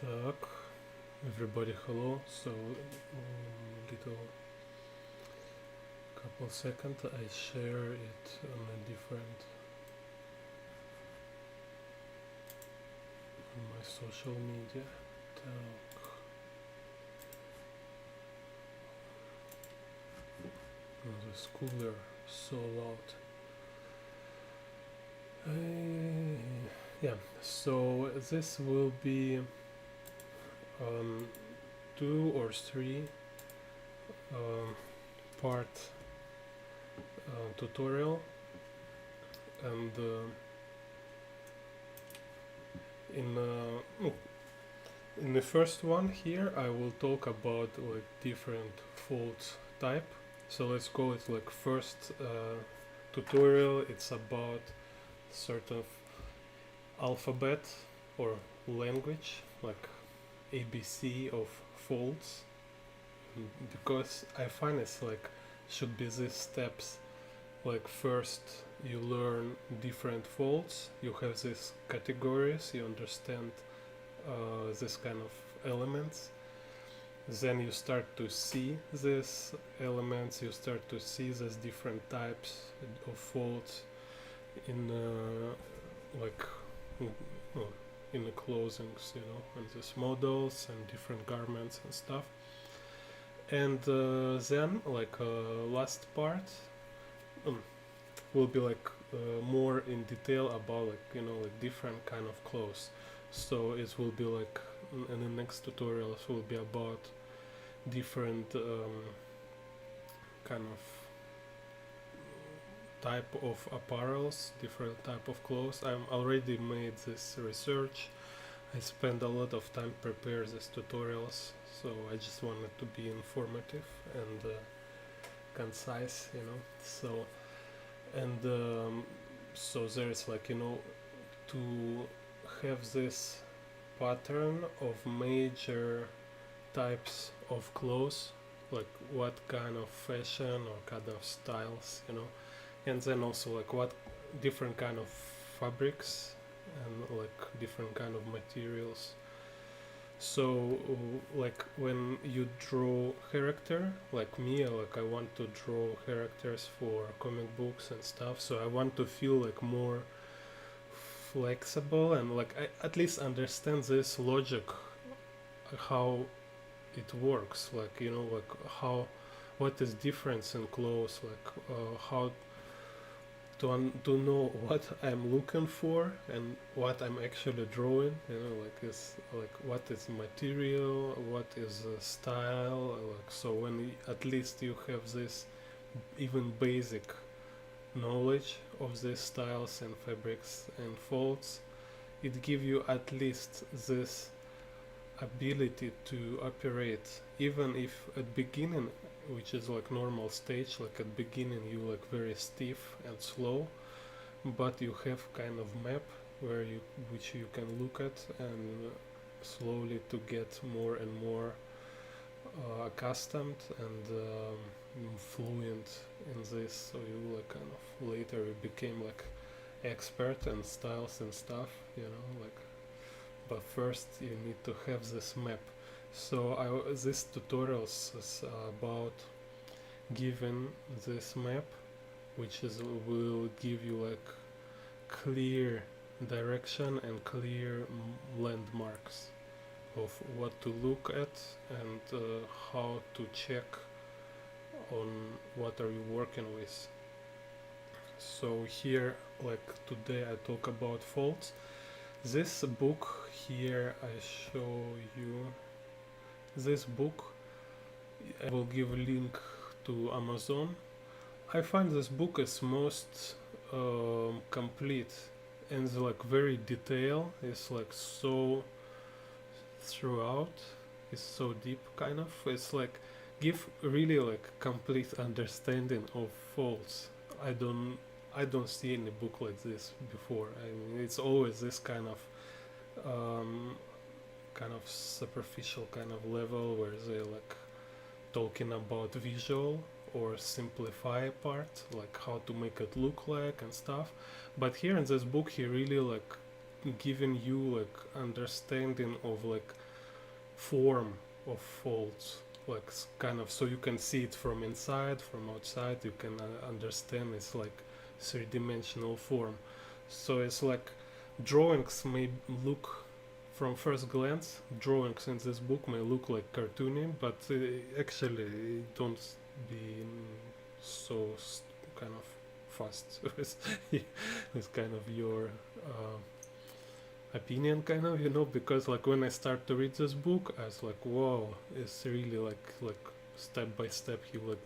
Так, everybody hello. So, little couple seconds I share it on a different on my social media. Так, the cooler so loud. Yeah, so this will be 2 or 3 part tutorial, and in the first one here I will talk about like different fault type. So let's call it like first tutorial. It's about sort of alphabet or language, like ABC of faults, because I find it's like should be these steps. Like first you learn different faults, you have these categories, you understand this kind of elements, then you start to see these elements, you start to see these different types of faults in like in the closings, and these models and different garments and stuff. And then like last part will be like more in detail about like different kind of clothes. So it will be like in the next tutorials will be about different kind of type of apparels, different type of clothes. I'm already made this research. I spent a lot of time prepare these tutorials, so I just wanted to be informative and concise, So and so there's like to have this pattern of major types of clothes, like what kind of fashion or kind of styles, and then also like what different kind of fabrics and like different kind of materials. So like when you draw character, like me, like I want to draw characters for comic books and stuff, so I want to feel like more flexible and like I at least understand this logic, how it works, like like how what is difference in clothes, like how to know what I'm looking for and what I'm actually drawing, like is like what is material, what is style, like so when at least you have this even basic knowledge of these styles and fabrics and folds, it gives you at least this ability to operate, even if at beginning, which is like normal stage, like at beginning you like very stiff and slow, but you have kind of map where you which you can look at and slowly to get more and more accustomed and fluent in this, so you like kind of later you became like expert in styles and stuff, like, but first you need to have this map. So this tutorials is about giving this map, which is will give you like clear direction and clear landmarks of what to look at and how to check on what are you working with. So here, like today I talk about faults. This book here I show you. This book I will give a link to Amazon. I find this book is most complete and like very detailed. It's like so throughout. It's so deep, kind of. It's like give really like complete understanding of faults. I don't I don't see any book like this before. I mean, it's always this kind of superficial kind of level where they like talking about visual or simplify part, like how to make it look like and stuff. But here in this book, he really like giving you like understanding of like form of folds, like kind of, so you can see it from inside, from outside, you can understand it's like three-dimensional form. So it's like drawings may look, from first glance, drawings in this book may look like cartoony, but actually don't be so kind of fast with kind of your opinion, kind of, you know, because like when I start to read this book, I was like, whoa, it's really like step by step he like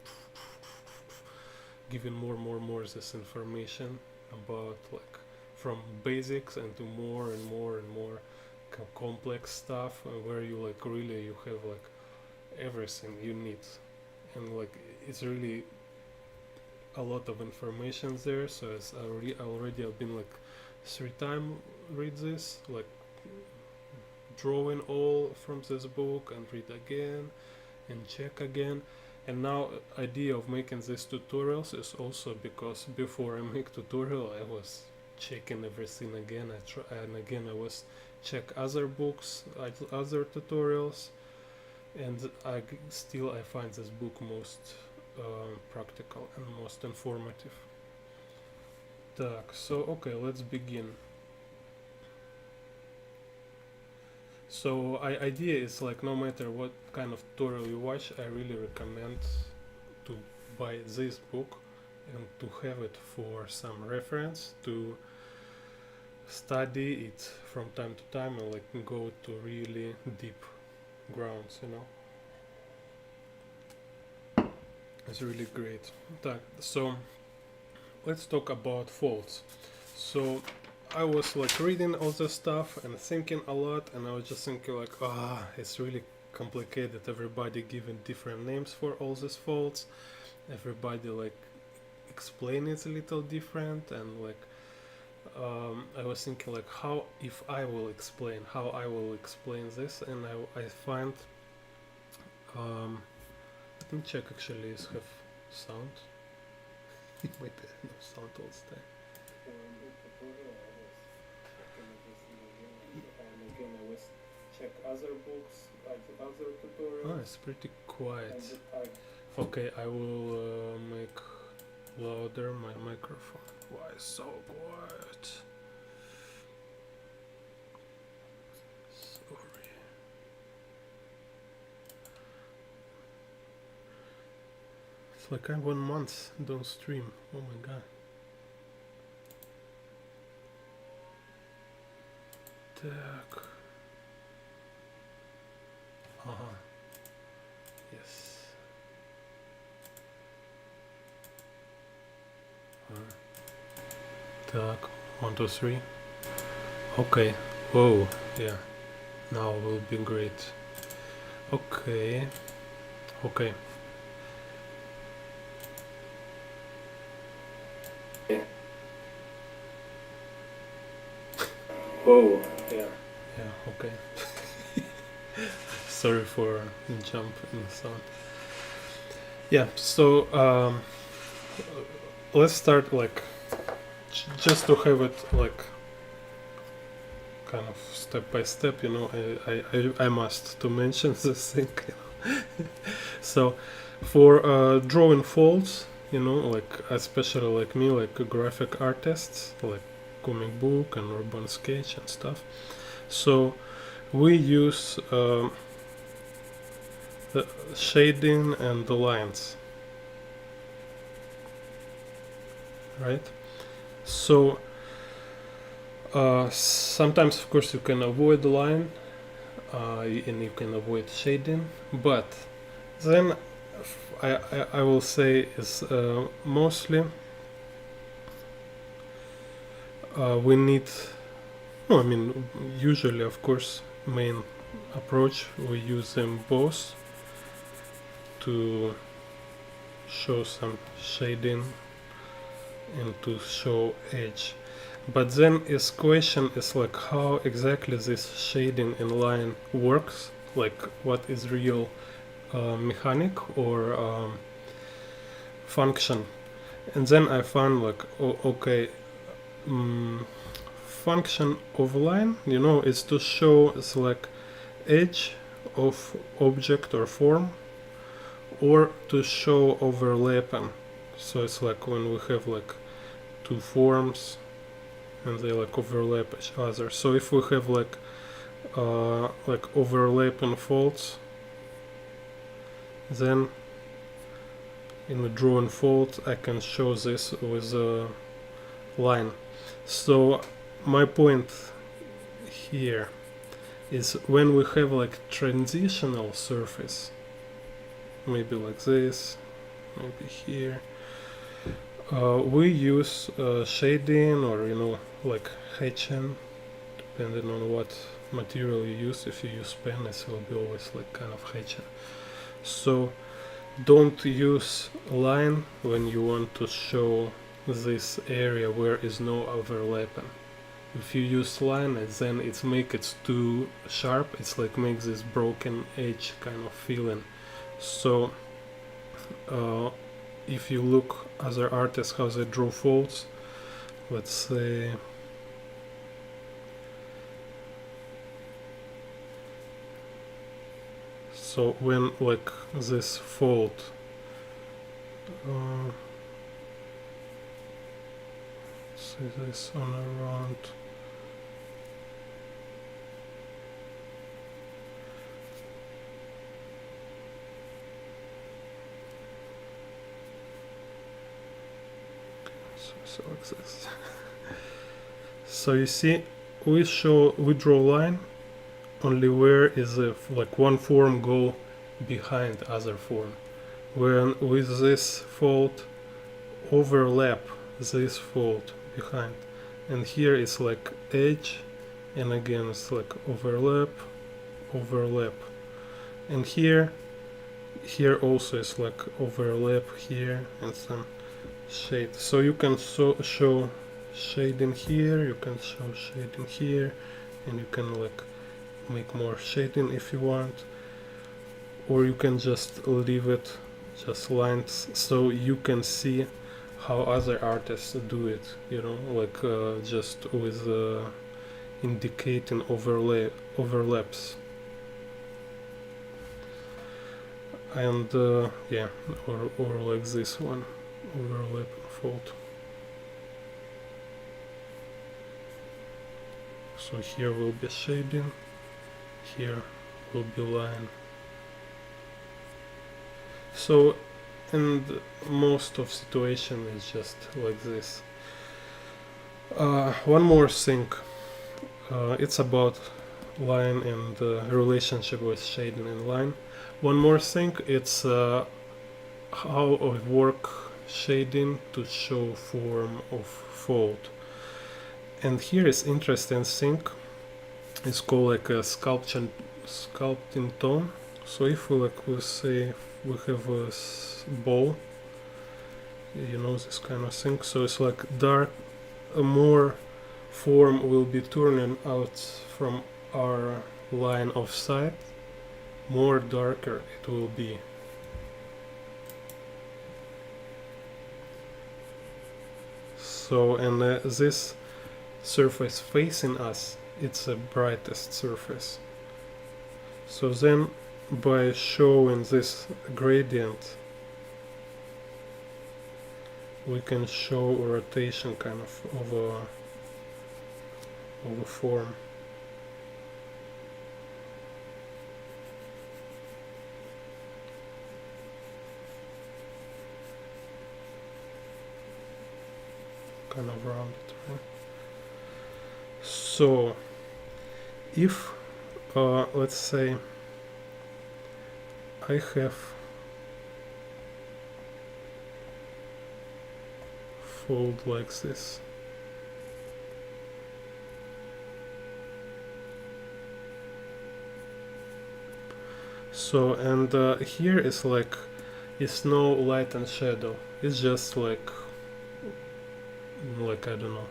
giving more this information about like from basics and to more and more complex stuff, where you like really you have like everything you need, and like it's really a lot of information there. So it's already I've been like 3 times read this, like drawing all from this book and read again and check again. And now idea of making these tutorials is also because before I make tutorial I was checking everything again. I was check other books, other tutorials, and I find this book most practical and most informative. Так, so okay, let's begin. So idea is like no matter what kind of tutorial you watch, I really recommend to buy this book and to have it for some reference, to study it from time to time and like go to really deep grounds, you know. It's really great. So let's talk about folds. So I was like reading all this stuff and thinking a lot, and I was just thinking like, it's really complicated. Everybody giving different names for all these folds. Everybody like explain it a little different, and like I was thinking like how I will explain this, and I find let me check actually is have sound. Wait, no sound all this time. And again I was check other books, other tutorials. It's pretty quiet. Okay, I will make louder my microphone. Why so quiet? Sorry. It's like I 1 month don't stream. Oh my god. Так. Ага. Yes. Так. 1, 2, 3. Okay. Whoa. Yeah. Now will be great. Okay. Okay. Whoa. Yeah. Yeah. Okay. Sorry for jump in sound. Yeah. So let's start like just to have it like kind of step by step, you know. I must to mention this thing, you know. So for drawing folds, you know, like especially like me, like graphic artists, like comic book and urban sketch and stuff, so we use the shading and the lines, right? So sometimes of course you can avoid the line and you can avoid shading, but then I will say is mostly we need, no, I mean usually of course main approach we use them both to show some shading and to show edge. But then is question is like how exactly this shading and line works, like what is real mechanic or function. And then I found like okay, function of line, you know, is to show it's like edge of object or form, or to show overlapping. So it's like when we have like two forms and they like overlap each other. So if we have like overlapping folds, then in the drawing fold I can show this with a line. So my point here is when we have like transitional surface, maybe like this, maybe here, we use shading or like hatching, depending on what material you use. If you use pen, it will be always like kind of hatching. So don't use line when you want to show this area where is no overlapping. If you use line, then it makes it too sharp. It's like makes this broken edge kind of feeling. So if you look other artists how they draw folds, let's say so when like this fold say this on around so like this. So you see we draw line only where is like one form go behind other form, when with this fold overlap this fold behind, and here it's like edge, and again it's like overlap, and here also is like overlap here and some shade. So you can show shading here, you can show shading here, and you can like make more shading if you want, or you can just leave it just lines so you can see how other artists do it, like just with indicating overlaps, and yeah, or like this one, overlap fold. So here will be shading, here will be line. So in most of situation is just like this. One more thing, it's about line and relationship with shading and line. One more thing, it's how I work shading to show form of fold. And here is interesting thing, it's called like a sculpting tone. So if we say we have a ball, this kind of thing, so it's like dark, more form will be turning out from our line of sight, more darker it will be. So and this surface facing us, it's the brightest surface. So then by showing this gradient we can show a rotation kind of a form. Kind of rounded, right? So if let's say I have fold like this, so and here is like it's no light and shadow, it's just like I don't know,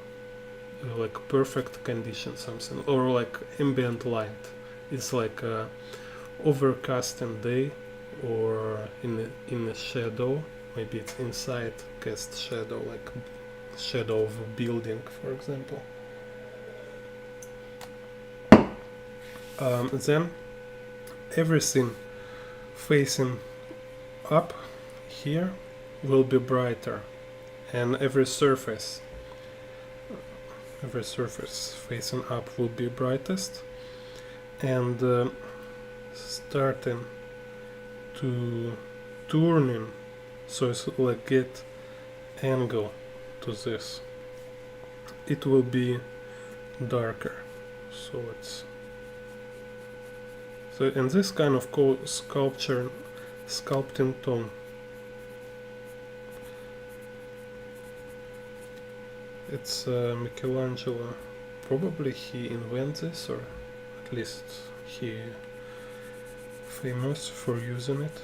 like perfect condition something, or like ambient light. It's like overcasting day, or in the shadow, maybe it's inside cast shadow, like shadow of a building, for example. Then everything facing up here will be brighter, and every surface facing up will be brightest, and starting to turning, so it's like get angle to this, it will be darker. So it's and this kind of sculpting tone. It's Michelangelo. Probably he invented this, or at least he famous for using it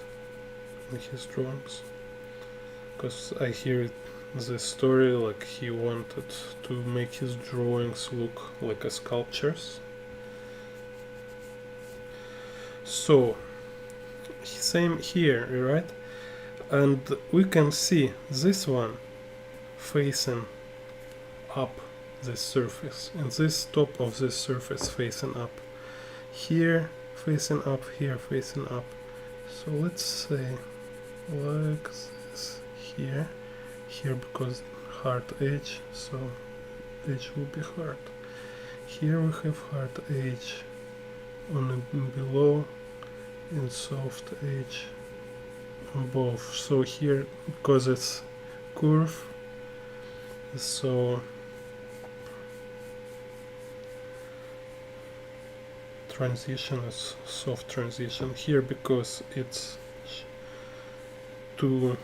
in his drawings. Because I hear the story like he wanted to make his drawings look like a sculptures. So same here, right? And we can see this one facing up this surface, and this top of this surface facing up, here facing up, here facing up. So let's say like this, here because hard edge, so edge will be hard. Here we have hard edge on the below and soft edge on both. So here, because it's curve, so transition is soft transition. Here because it's too,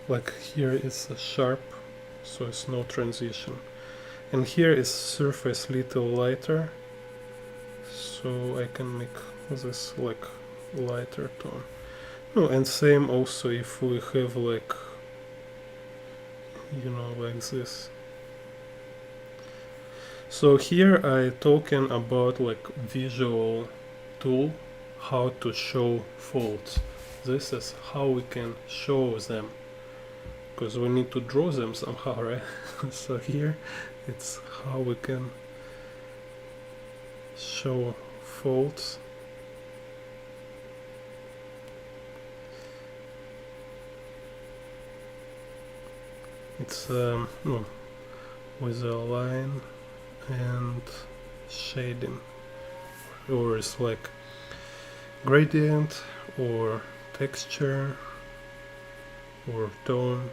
like here is a sharp, so it's no transition. And here is surface little lighter, so I can make this like lighter tone. No, and same also if we have like, you know, like this. So here I talking about like visual tool, how to show faults. This is how we can show them, because we need to draw them somehow, right? So here it's how we can show faults. It's no, with a line and shading, or it's like gradient or texture or tone.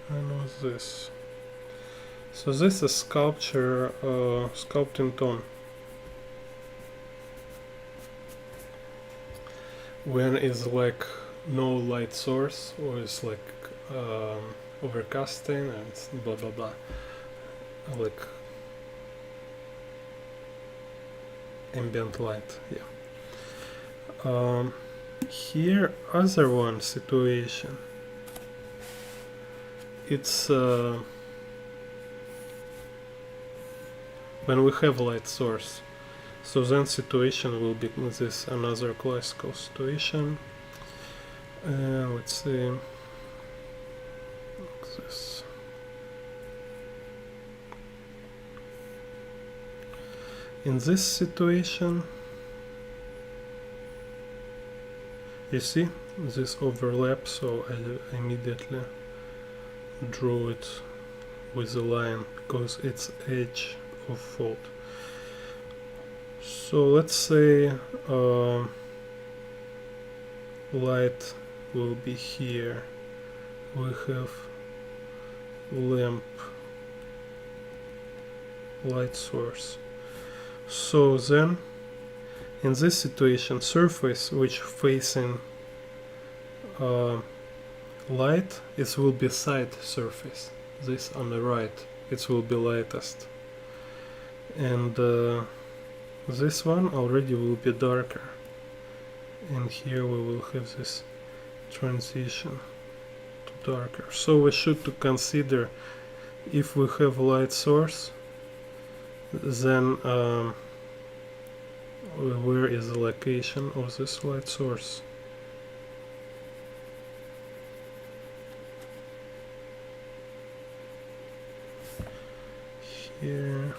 Kind of this. So this is sculpture, sculpting tone. When it's like no light source, or it's like overcasting and blah blah blah, like ambient light. Yeah. Here other one situation. It's when we have light source, so then situation will be this another classical situation. Let's see, like this. In this situation, you see this overlap, so I immediately draw it with a line because it's edge of fault. So let's say light will be here, we have lamp light source. So then in this situation, surface which facing light, it will be side surface. This on the right, it will be lightest, and this one already will be darker, and here we will have this transition to darker. So we should to consider, if we have light source, then where is the location of this light source? here.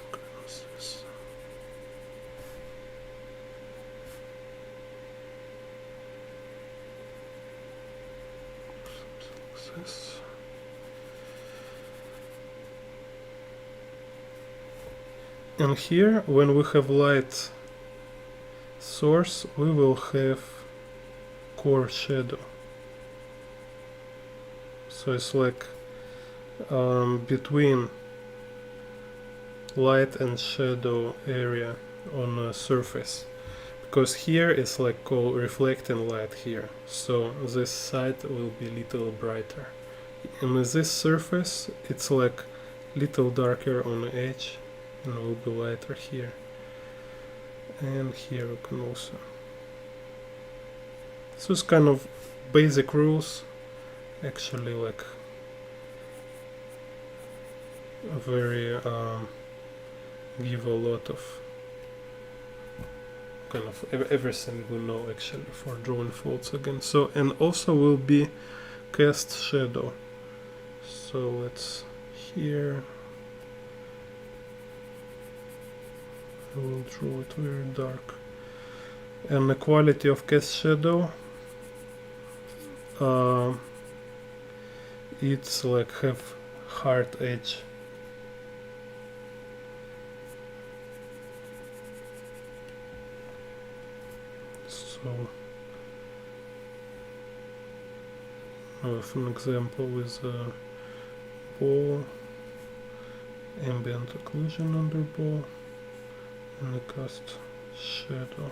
And here, when we have light source, we will have core shadow. So it's like between light and shadow area on a surface, because here it's like called reflecting light here, so this side will be little brighter, and this surface it's like little darker on the edge and will be lighter here, and here we can also. So it's kind of basic rules, actually, like very give a lot of kind of everything we know actually for drawing faults again. So, and also will be cast shadow. So let's here I will draw it very dark. And the quality of cast shadow, it's like have hard edge. So I have an example with a ball, ambient occlusion under ball, and the cast shadow.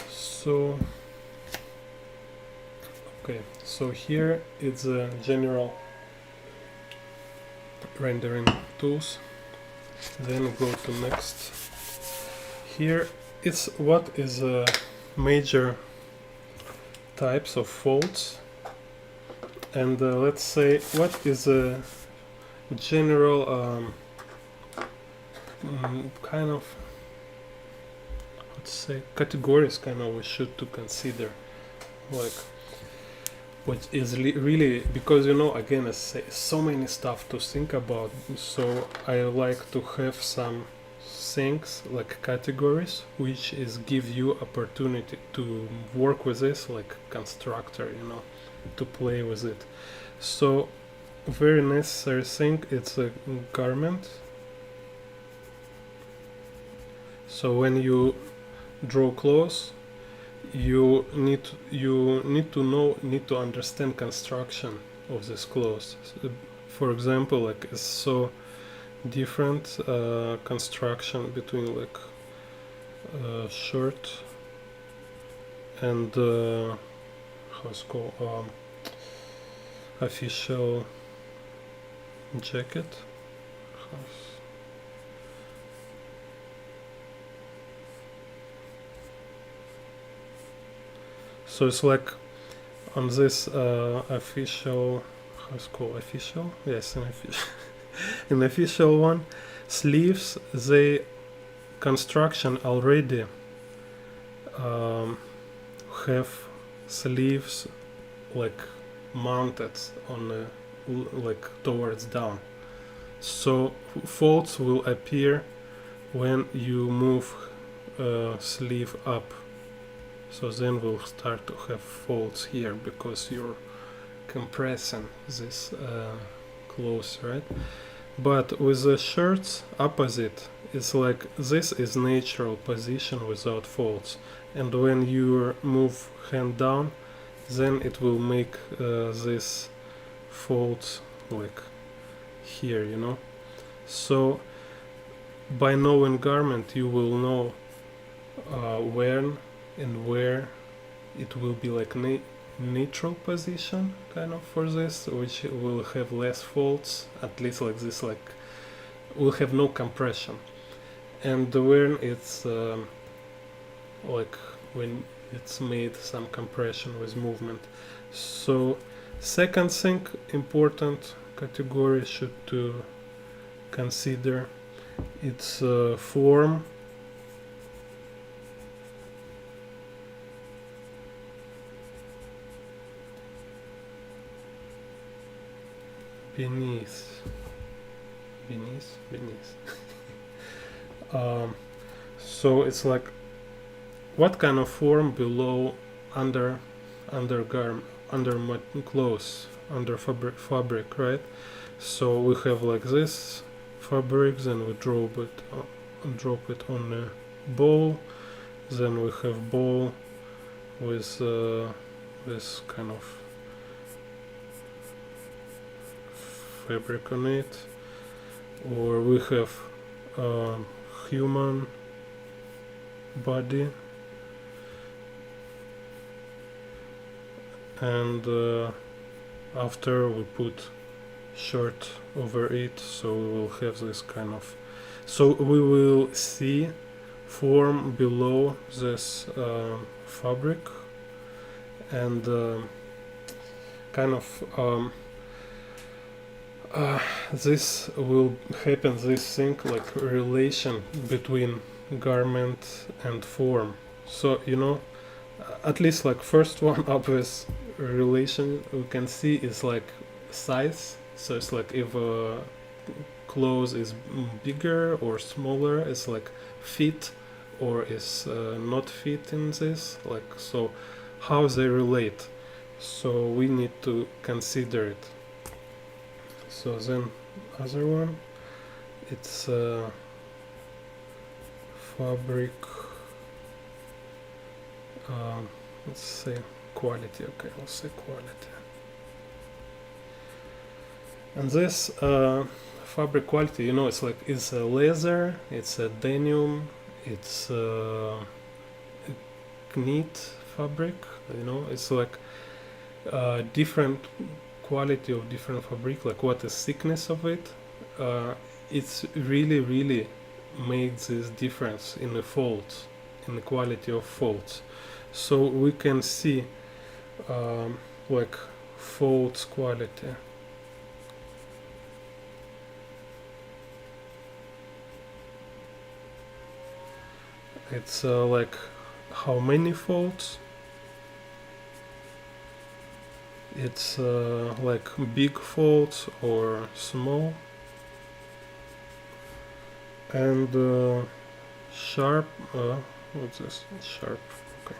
So okay, so here it's a general rendering tools. Then we go to next. Here it's what is a major types of faults, and let's say what is a general kind of, let's say, categories kind of we should to consider, like what is really, because you know, again, I say so many stuff to think about, so I like to have some things like categories which is give you opportunity to work with this like constructor, you know, to play with it. So very necessary thing, it's a garment. So when you draw clothes, you need to understand construction of this clothes. So, for example, like it's so different construction between like shirt and how's called official jacket. So it's like on this official, how's called official? Yes, an official. An official one, sleeves, they construction already have sleeves like mounted on like towards down. So faults will appear when you move sleeve up. So then we'll start to have faults here because you're compressing this clothes, right? But with the shirts, opposite. It's like this is natural position without faults, and when you move hand down, then it will make this faults like here, you know. So by knowing garment, you will know when and where it will be like neutral position kind of for this, which will have less faults, at least like this, like will have no compression, and when it's like when it's made some compression with movement. So second thing important category should to consider, it's form, beneath. So it's like what kind of form below under clothes, under fabric, right? So we have like this fabric, then we drop it on a ball, then we have ball with this kind of fabric on it, or we have human body, and after we put shirt over it, so we will have this kind of, so we will see form below this fabric, and kind of this will happen, this thing like relation between garment and form. So at least like first one obvious relation we can see is like size. So it's like if a clothes is bigger or smaller, it's like fit or is not fit in this, like, so how they relate, so we need to consider it. So then other one, it's fabric, let's say quality. Okay, I'll say quality. And this fabric quality, it's like it's a leather, it's a denim, it's knit fabric. It's like different quality of different fabric, like what is thickness of it. It's really makes this difference in the folds, in the quality of folds. So we can see like folds quality. It's like how many folds. It's like big folds or small, and sharp. What's this? Sharp. Okay.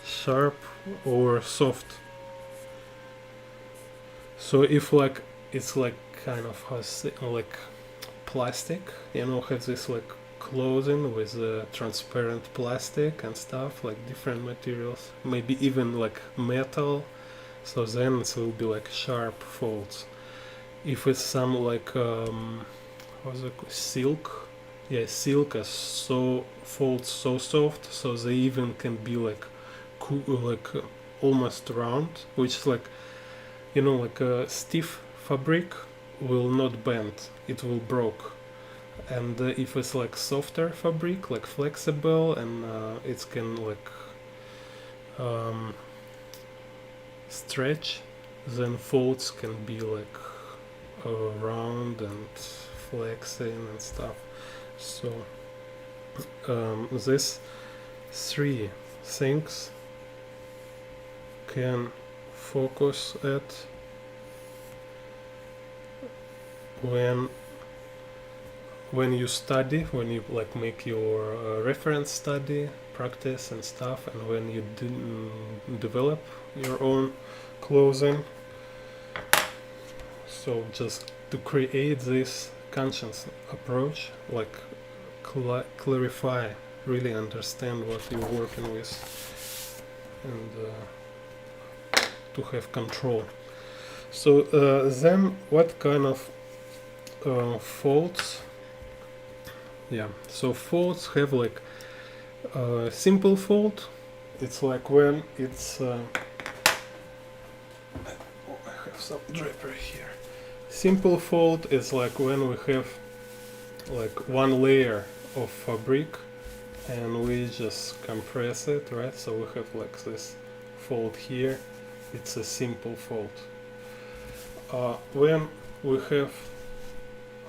Sharp or soft. So if like it's like kind of has like plastic, has this like clothing with transparent plastic and stuff, like different materials, maybe even like metal. So then it will be like sharp folds. If it's some like what's it called? Silk, yeah, silk is so folds so soft, so they even can be like almost round, which is like like a stiff fabric will not bend, it will broke. And if it's like softer fabric, like flexible, and it can like stretch, then folds can be like round and flexing and stuff. So these three things can focus at when you study, when you like make your reference study, practice and stuff, and when you develop your own clothing. So just to create this conscious approach, like clarify, really understand what you're working with, and to have control. So then what kind of folds? Yeah, so folds have like simple fold. It's like when it's I have some drapery here. Simple fold is like when we have like one layer of fabric and we just compress it, right? So we have like this fold here. It's a simple fold. When we have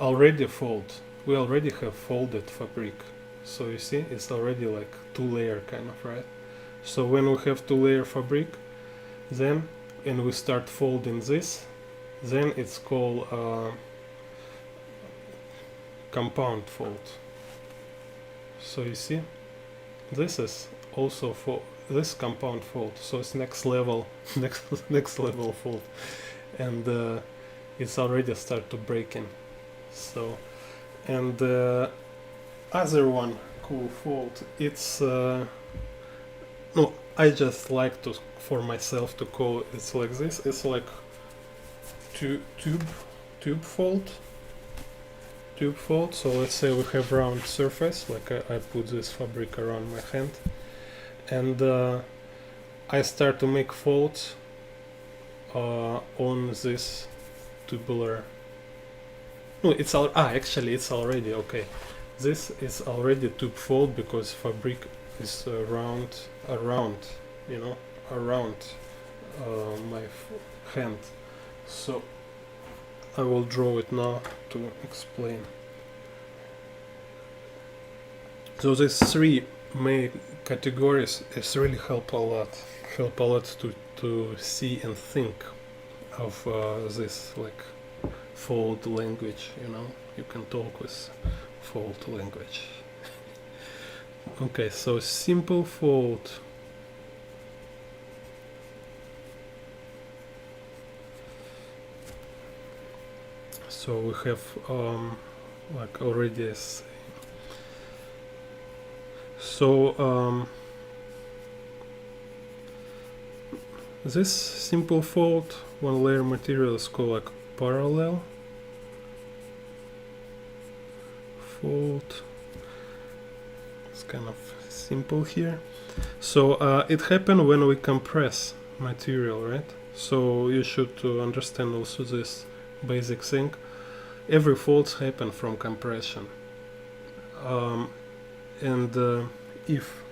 already fold, we already have folded fabric. So you see, it's already like two layer kind of, right? So when we have two layer fabric, then and we start folding this, then it's called compound fold. So you see, this is also for this compound fold, so it's next level next level fold, and it's already start to breaking. So, and other one cool fold, it's no, I just like to for myself to call it's like this. It's like tube fold. So let's say we have round surface, like I put this fabric around my hand, and I start to make folds on this tubular. No, it's actually it's already okay. This is already tube fold because fabric is around, you know, around my hand. So I will draw it now to explain. So these three main categories is really help a lot to see and think of this like fold language, you know. You can talk with fold language. Okay, so simple fold. So we have like already so this simple fold, one layer material is called like parallel fold. It's kind of simple here. So it happens when we compress material, right? So you should understand also this basic thing. Every folds happen from compression, and if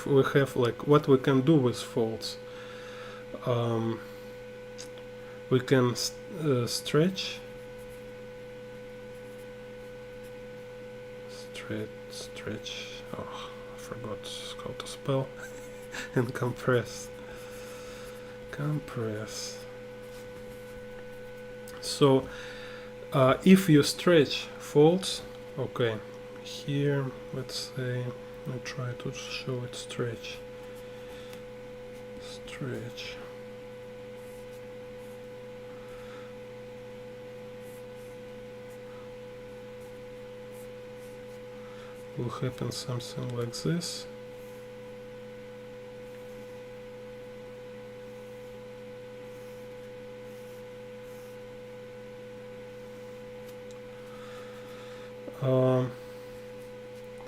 we have like what we can do with folds, we can stretch oh, I forgot how to spell and compress. So if you stretch folds, okay, here let's say I try to show it stretch. Will happen something like this.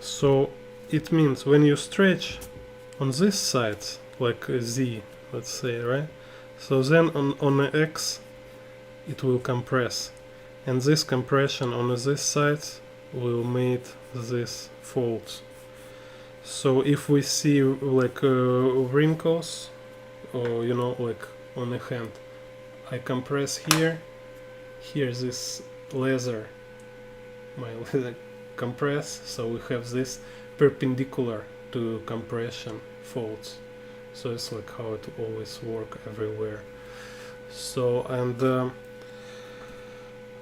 So it means when you stretch on this side, like a Z, let's say, right? So then on the X, it will compress, and this compression on this side will make this folds. So if we see like wrinkles, or you know, like on the hand, I compress here this leather, my leather compress, so we have this perpendicular to compression folds. So it's like how it always work everywhere. So, and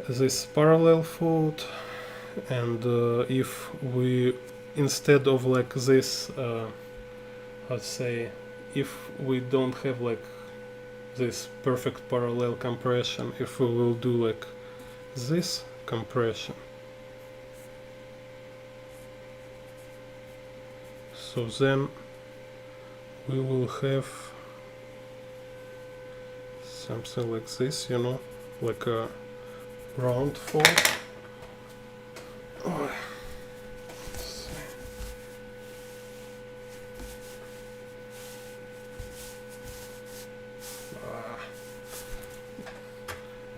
this parallel fold, and if we instead of like this, let's say, if we don't have like this perfect parallel compression, if we will do like this compression, so then we will have something like this, you know, like a round fold. Oh.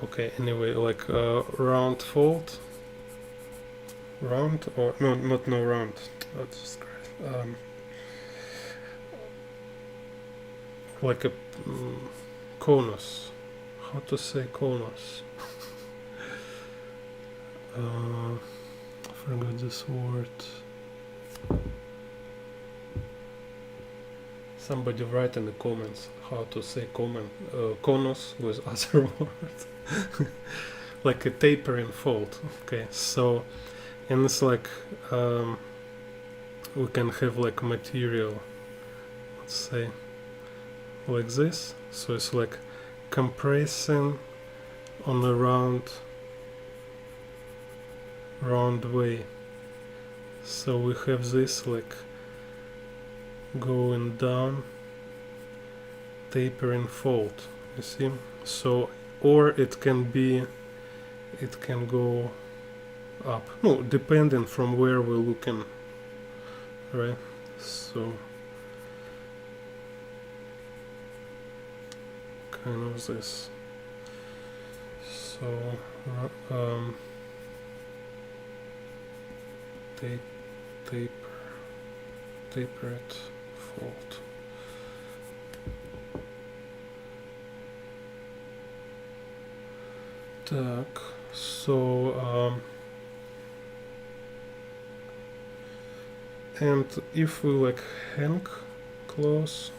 Okay, anyway, like a round fold. Round or no, not no round. Let's just like a conus. How to say conus? I forgot this word. Somebody write in the comments how to say conus with other words. Like a tapering fold. Okay, so, and it's like we can have like material, let's say, like this. So it's like compressing on a round way. So we have this like going down, tapering fold, you see. So, or it can go up, no, depending from where we're looking, right? So kind of this. So tapered fold. Так, so and if we like hang close,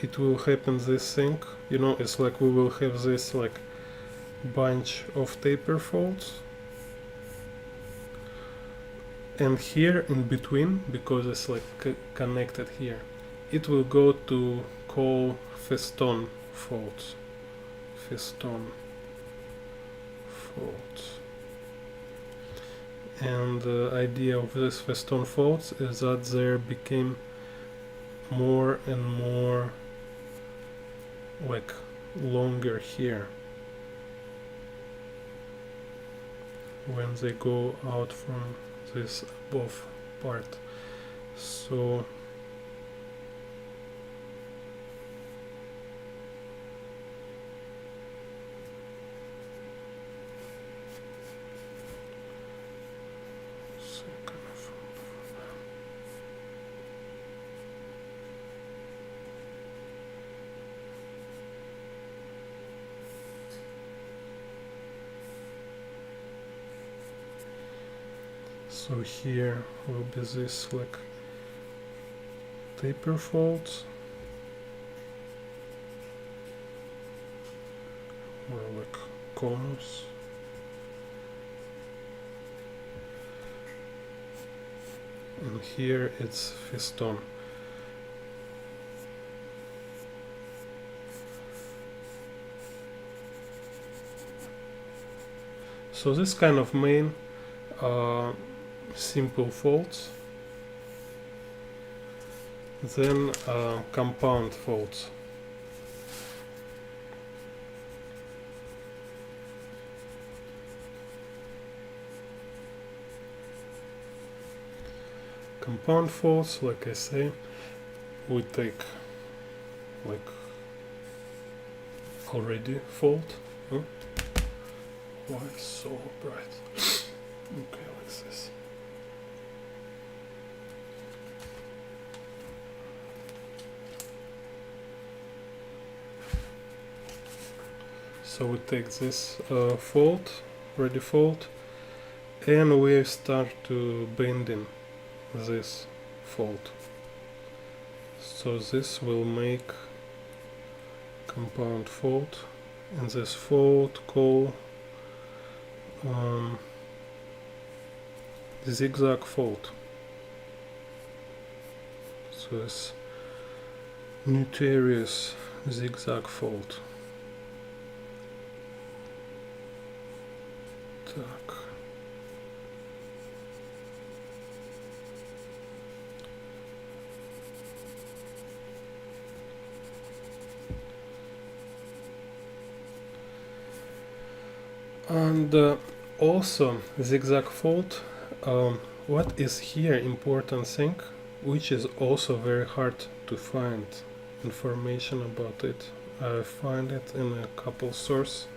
it will happen this thing, you know, it's like we will have this like bunch of taper folds, and here in between, because it's like connected here, it will go to call feston folds. And the idea of this feston folds is that there became more and more like longer here when they go out from this above part. So So here will be this like taper folds, or like conus. And here it's feston. So this kind of main simple folds, then compound folds. Compound folds, like I say, we take like already fold. Huh? Why it's so bright? Okay, like this. So we take this fold, ready fold, and we start to bending this fold. So this will make compound fold, and this fold call zigzag fold. So it's notorious zigzag fold. Так. And also zigzag fold, what is here important thing, which is also very hard to find information about it. I find it in a couple sources,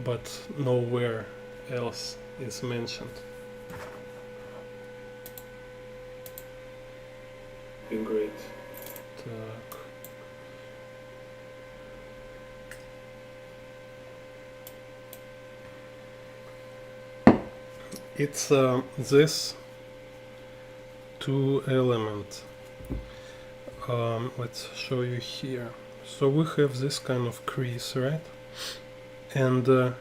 but nowhere else is mentioned. Great. Так. It's this two element. let's show you here. So we have this kind of crease, right? And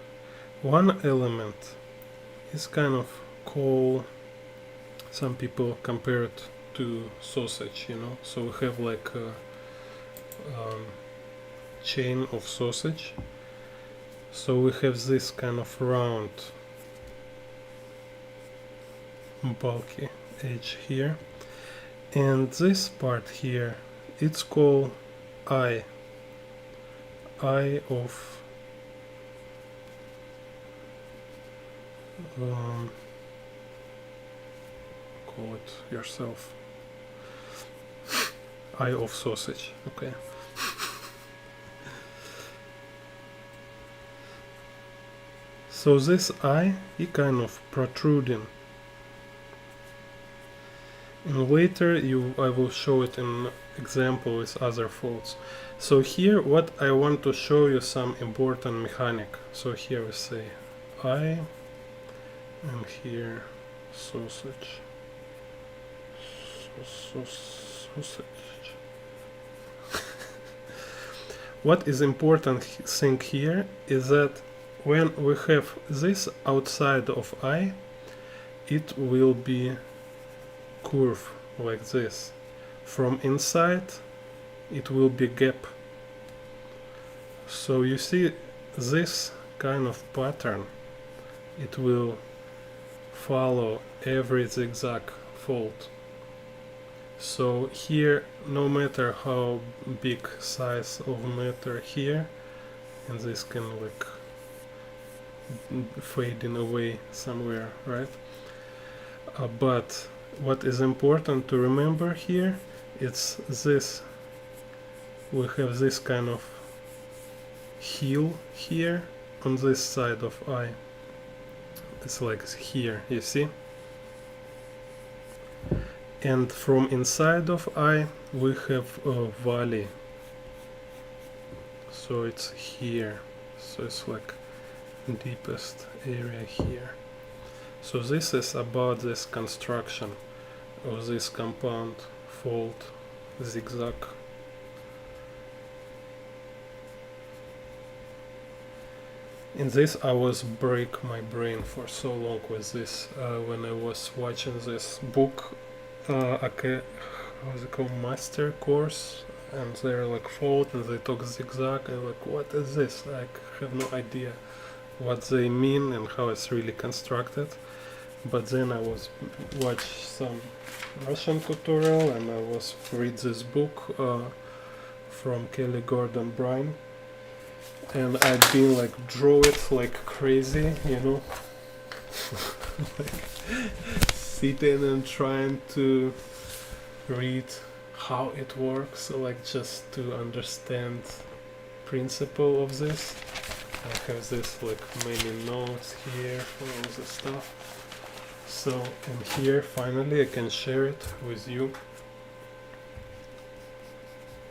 one element is kind of cool. Some people compare it to sausage, you know. So we have like a chain of sausage. So we have this kind of round, bulky edge here, and this part here, it's called eye of call it yourself, eye of sausage. Okay. So this eye is kind of protruding, and later I will show it in example with other folds. So here what I want to show you some important mechanic. So here we say eye, and here sausage. Sausage. What is important thing here is that when we have this outside of eye, it will be curve like this. From inside it will be gap. So you see this kind of pattern, it will follow every zigzag fold. So here, no matter how big size of matter here, and this can like fading away somewhere, right? But what is important to remember here, it's this, we have this kind of heel here on this side of eye. It's like here, you see? And from inside of eye we have a valley, so it's here, so it's like deepest area here. So this is about this construction of this compound fold zigzag. In this I was break my brain for so long with this when I was watching this book, how's it called, master course, and they're like fold and they talk zigzag, and like what is this? I have no idea what they mean and how it's really constructed. But then I was watch some Russian tutorial and I was read this book from Kelly Gordon Bryan, and I've been like draw it like crazy, you know, like sitting and trying to read how it works, like just to understand principle of this. I have this like many notes here for all this stuff. So, and here finally I can share it with you,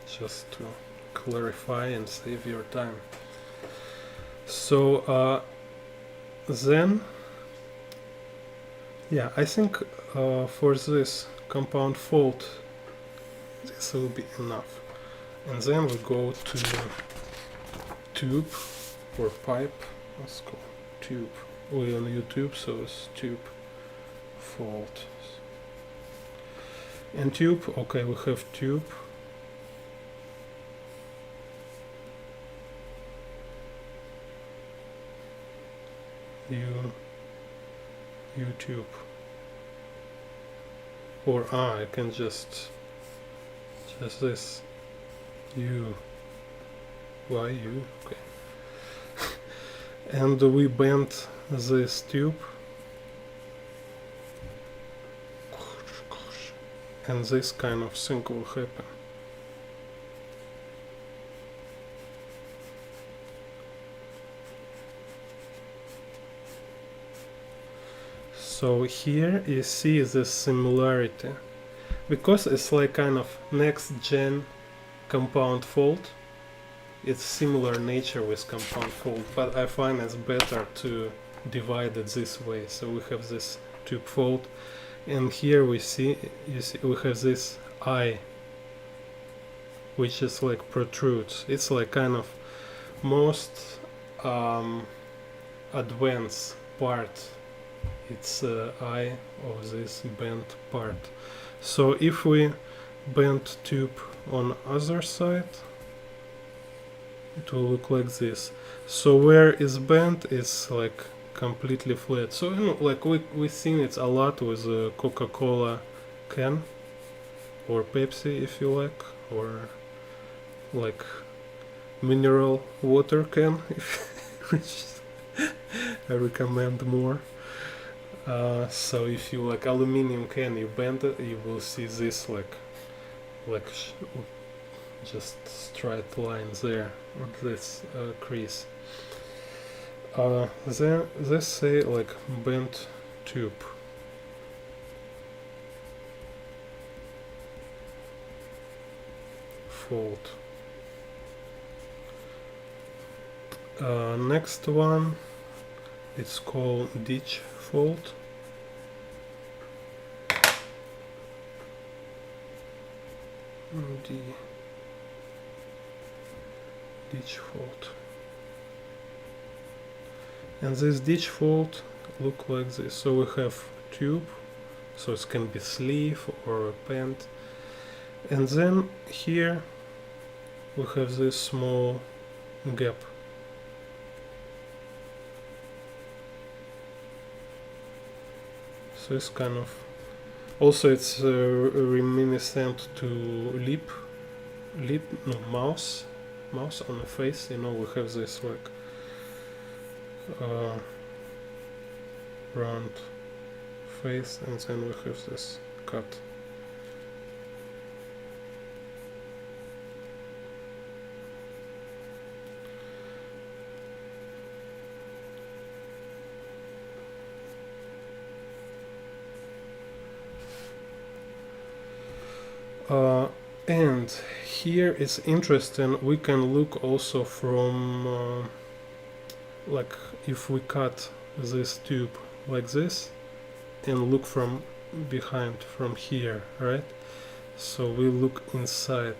just to clarify and save your time. So then, yeah, I think for this compound fold this will be enough. And then we go to tube or pipe. Let's go tube. We're on YouTube, so it's tube fold. And tube, okay, we have tube. YouTube. Or I can just this. Why you? Okay. And we bend this tube. And this kind of thing will happen. So here you see the similarity, because it's like kind of next gen compound fold. It's similar nature with compound fold, but I find it's better to divide it this way. So we have this tube fold, and here we see, we have this eye which is like protrudes. It's like kind of most advanced part. It's eye of this bent part. So if we bend tube on other side, it will look like this. So where is bent is like completely flat. So you know, like we've seen it a lot with a Coca-Cola can or Pepsi if you like, or like mineral water can, which I recommend more. So if you like aluminum can, you bend it, you will see this like just straight lines there on this crease. Then they say like bent tube. Fold. Next one, it's called ditch fold. Ditch fold. And this ditch fold look like this. So we have tube, so it can be sleeve or a pant, and then here we have this small gap. So it's kind of also it's reminiscent to mouse on the face. You know, we have this like round face, and then we have this cut. And here it's interesting, we can look also from like if we cut this tube like this and look from behind, from here, right? So we look inside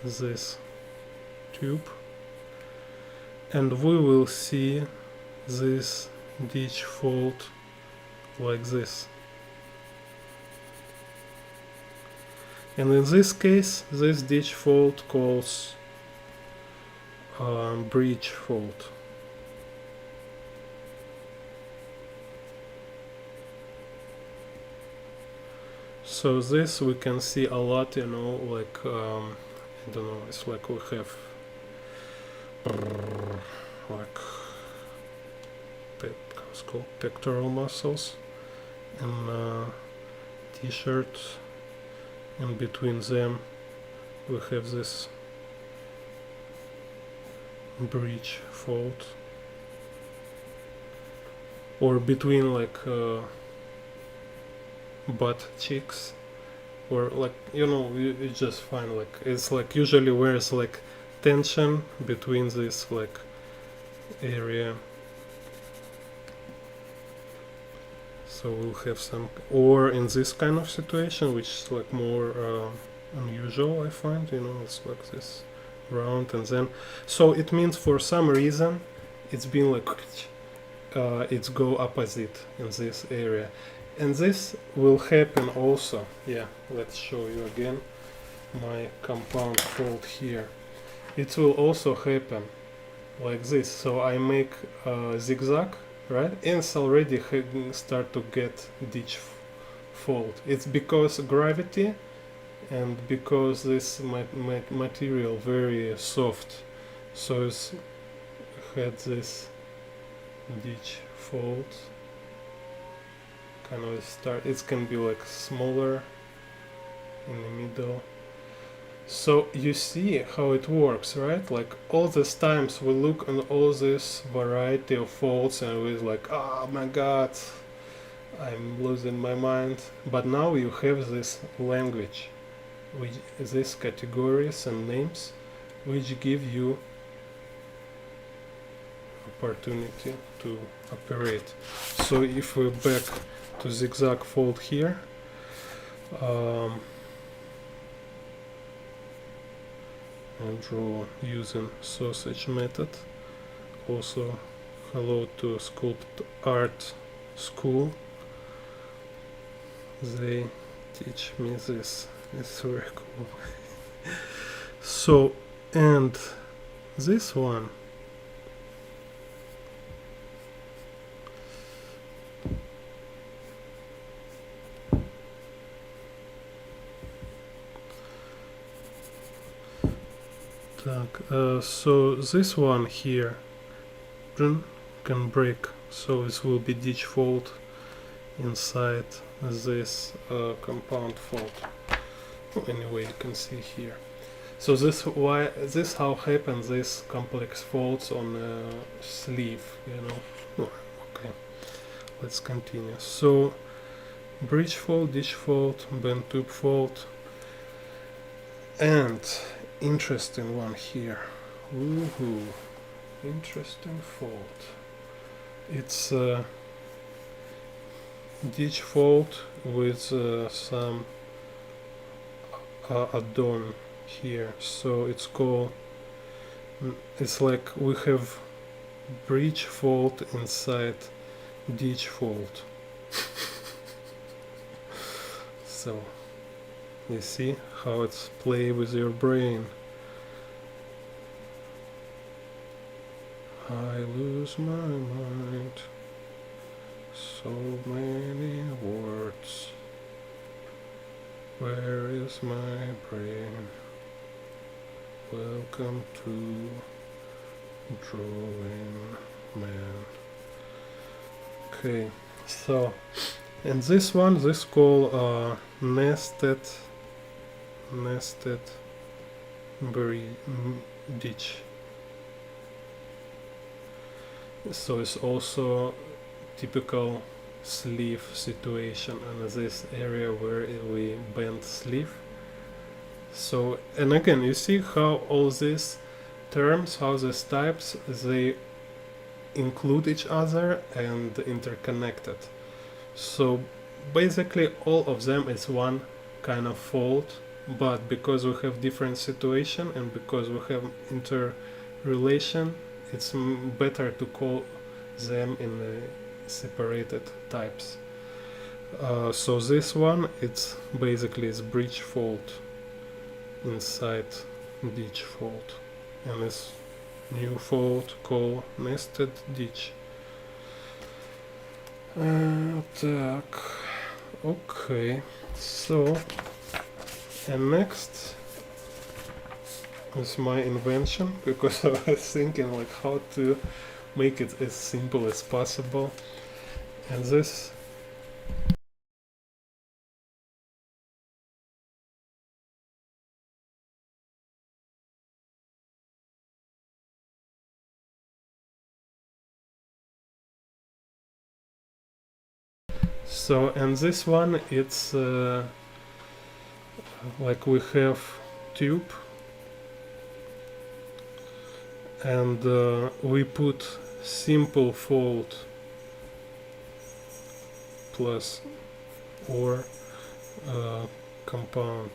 this tube and we will see this ditch fold like this. And in this case, this ditch fold calls breech fold. So this we can see a lot, you know, like I don't know, it's like we have like it's called pectoral muscles and t-shirt. And between them we have this breech fold, or between like butt cheeks, or like, you know, you just find like it's like usually where it's like tension between this like area. So we'll have some, or in this kind of situation, which is like more unusual, I find, you know, it's like this round, and then, so it means for some reason it's been like it's go opposite in this area, and this will happen also. Yeah, let's show you again my compound fold here. It will also happen like this. So I make a zigzag, right? And it's already start to get ditch fold. It's because gravity and because this material very soft, so it's had this ditch fold. Kind of start. It can be like smaller in the middle. So you see how it works, right? Like all these times we look on all this variety of folds and we're like, oh my god, I'm losing my mind. But now you have this language, which these categories and names, which give you opportunity to operate. So if we back to zigzag fold here, and draw using sausage method. Also, hello to Sculpt Art School. They teach me this. It's very cool. So, and this one, so this one here can break, so this will be ditch fault inside this compound fault. Anyway, you can see here. So this how happens this complex faults on sleeve, you know. Okay, let's continue. So bridge fault, ditch fault, bend tube fault, and interesting one here. Woohoo! Interesting fault. It's ditch fault with some add-on here. So it's called. It's like we have bridge fault inside ditch fault. So you see how it's play with your brain. I lose my mind. So many words. Where is my brain? Welcome to Drawing Man. Okay, so and this one, this called nested ditch. So it's also typical sleeve situation in this area where we bend sleeve. So, and again, you see how all these terms, how these types, they include each other and interconnected. So basically all of them is one kind of fault, but because we have different situation and because we have interrelation, it's better to call them in the separated types. So this one, it's basically is bridge fault inside ditch fault, and this new fault called nested ditch. Так, okay, so and next is my invention, because I was thinking like how to make it as simple as possible, and this so and this one, it's like we have tube and we put simple fault plus or compound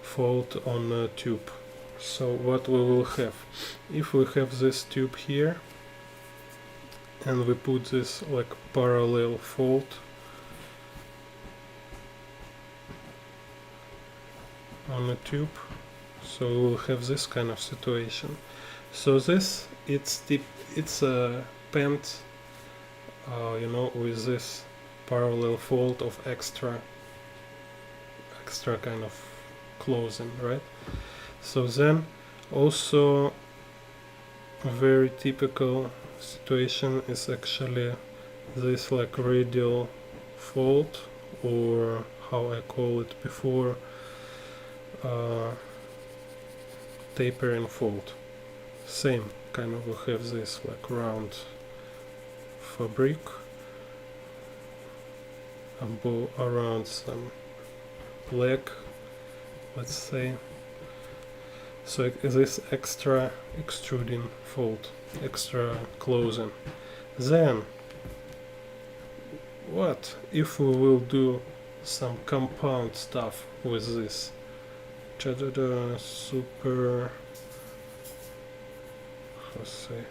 fault on a tube. So what we will have, if we have this tube here and we put this like parallel fault on a tube, so we'll have this kind of situation. So this, it's a pent, you know, with this parallel fault of extra kind of closing, right? So then also a very typical situation is actually this like radial fault, or how I call it before, tapering fault. Same kind of, we have this like round fabric around some leg, let's say. So this extra extruding fault, extra closing. Then what if we will do some compound stuff with this? super, let's say,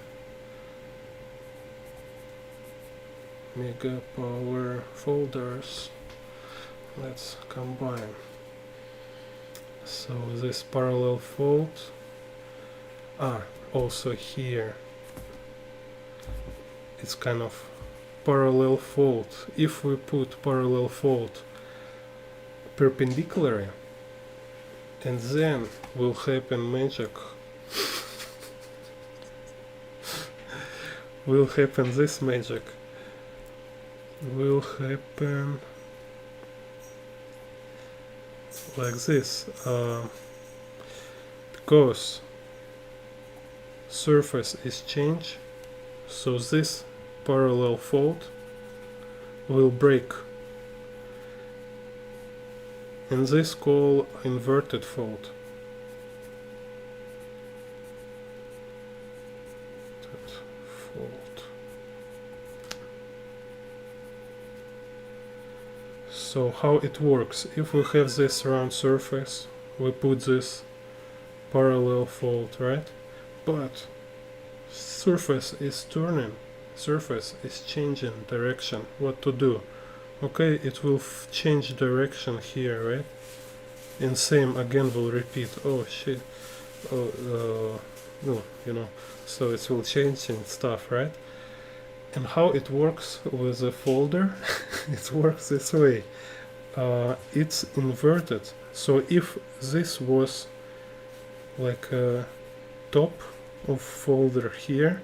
mega power folders. Let's combine. So this parallel fold, also here it's kind of parallel fold. If we put parallel fold perpendicularly, and then will happen magic. Will happen this magic. Will happen like this, because surface is changed, so this parallel fold will break, and this called inverted fold. So how it works? If we have this round surface, we put this parallel fold, right? But surface is turning, surface is changing direction. What to do? Okay, it will change direction here, right? And same again will repeat. Oh shit. No, so it will change and stuff, right? And how it works with the folder? It works this way. It's inverted. So if this was like a top of folder here,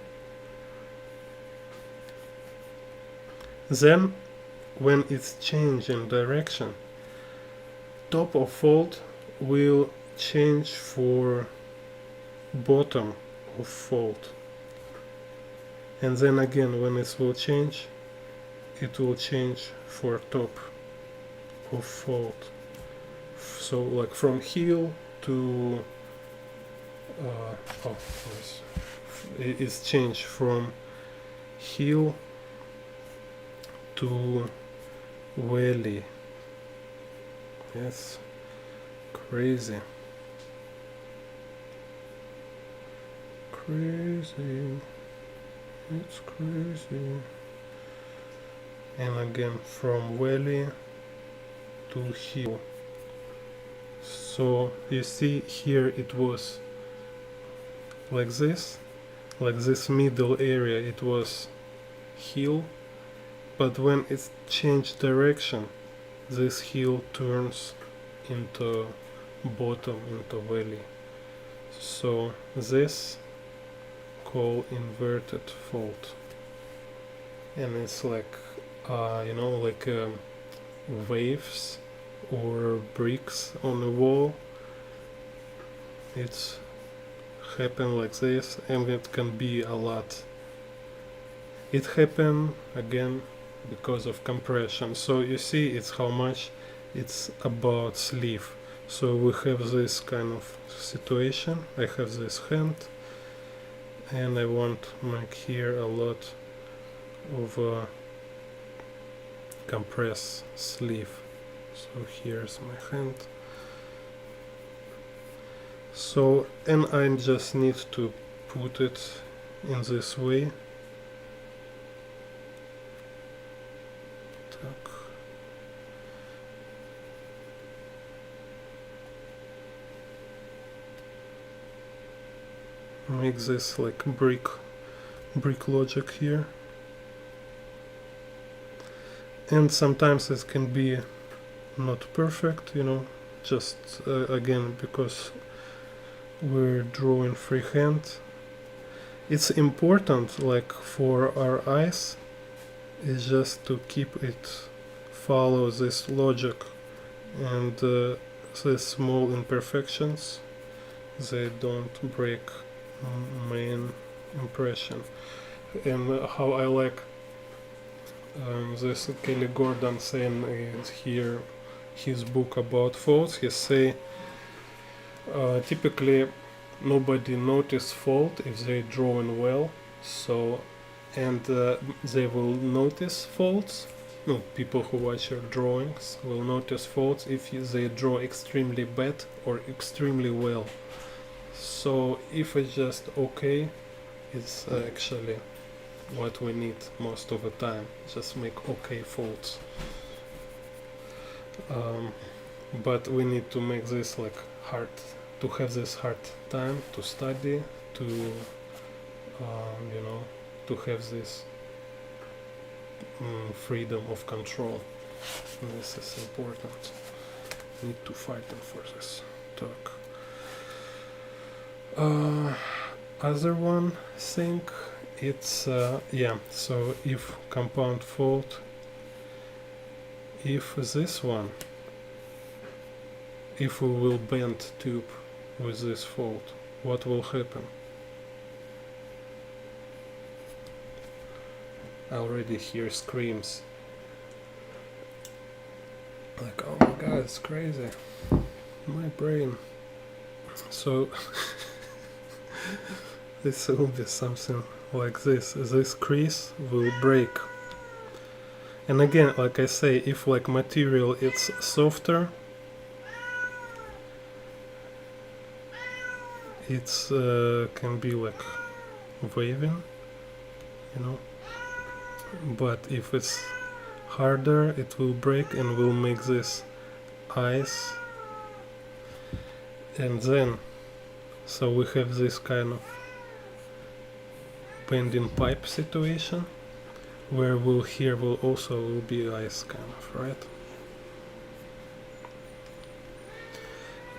then when it's changing direction, top of fold will change for bottom of fold. And then again, when it will change for top of fold. So like from heel to it is changed from heel to valley. That's crazy. It's crazy. And again from valley to heel. So you see here it was like this middle area, it was heel, but when it's changed direction, this heel turns into bottom, into valley. So this called inverted fold, and it's like like waves or bricks on the wall. It's happen like this, and it can be a lot. It happen again because of compression. So you see it's how much it's about sleeve. So we have this kind of situation. I have this hand and I want to make here a lot of compress sleeve. So here's my hand. So, and I just need to put it in this way. Так. Make this like brick logic here. And sometimes it can be not perfect, just again because we're drawing freehand. It's important, like for our eyes, is just to keep it follow this logic, and these small imperfections, they don't break main impression. And how I like this Kelly Gordon saying here his book about folds, he say typically nobody notice fold if they drawing well, so and they will notice folds no, people who watch your drawings will notice faults if they draw extremely bad or extremely well. So if it's just okay, it's actually what we need most of the time. Just make okay faults. But we need to make this like hard, to have this hard time to study, to to have this freedom of control. And this is important. Need to fight for this talk. Other one thing, it's so if compound fault, if this one, if we will bend tube with this fault, what will happen? I already hear screams like, oh my god, it's crazy, my brain. So this will be something like this. This crease will break. And again, like I say, if like material it's softer, it's can be like waving, but if it's harder, it will break and will make this ice. And then, so we have this kind of bending pipe situation, where here will also be ice, kind of, right?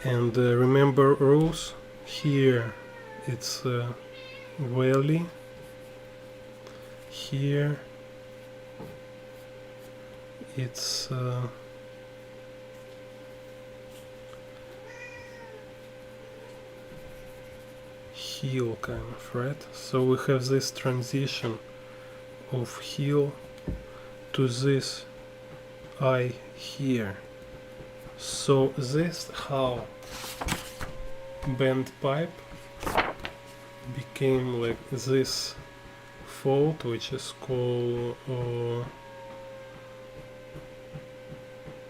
And remember rules. Here it's valley. Here it's heel, kind of, right? So we have this transition of heel to this eye here. So this how bent pipe became like this fault, which is called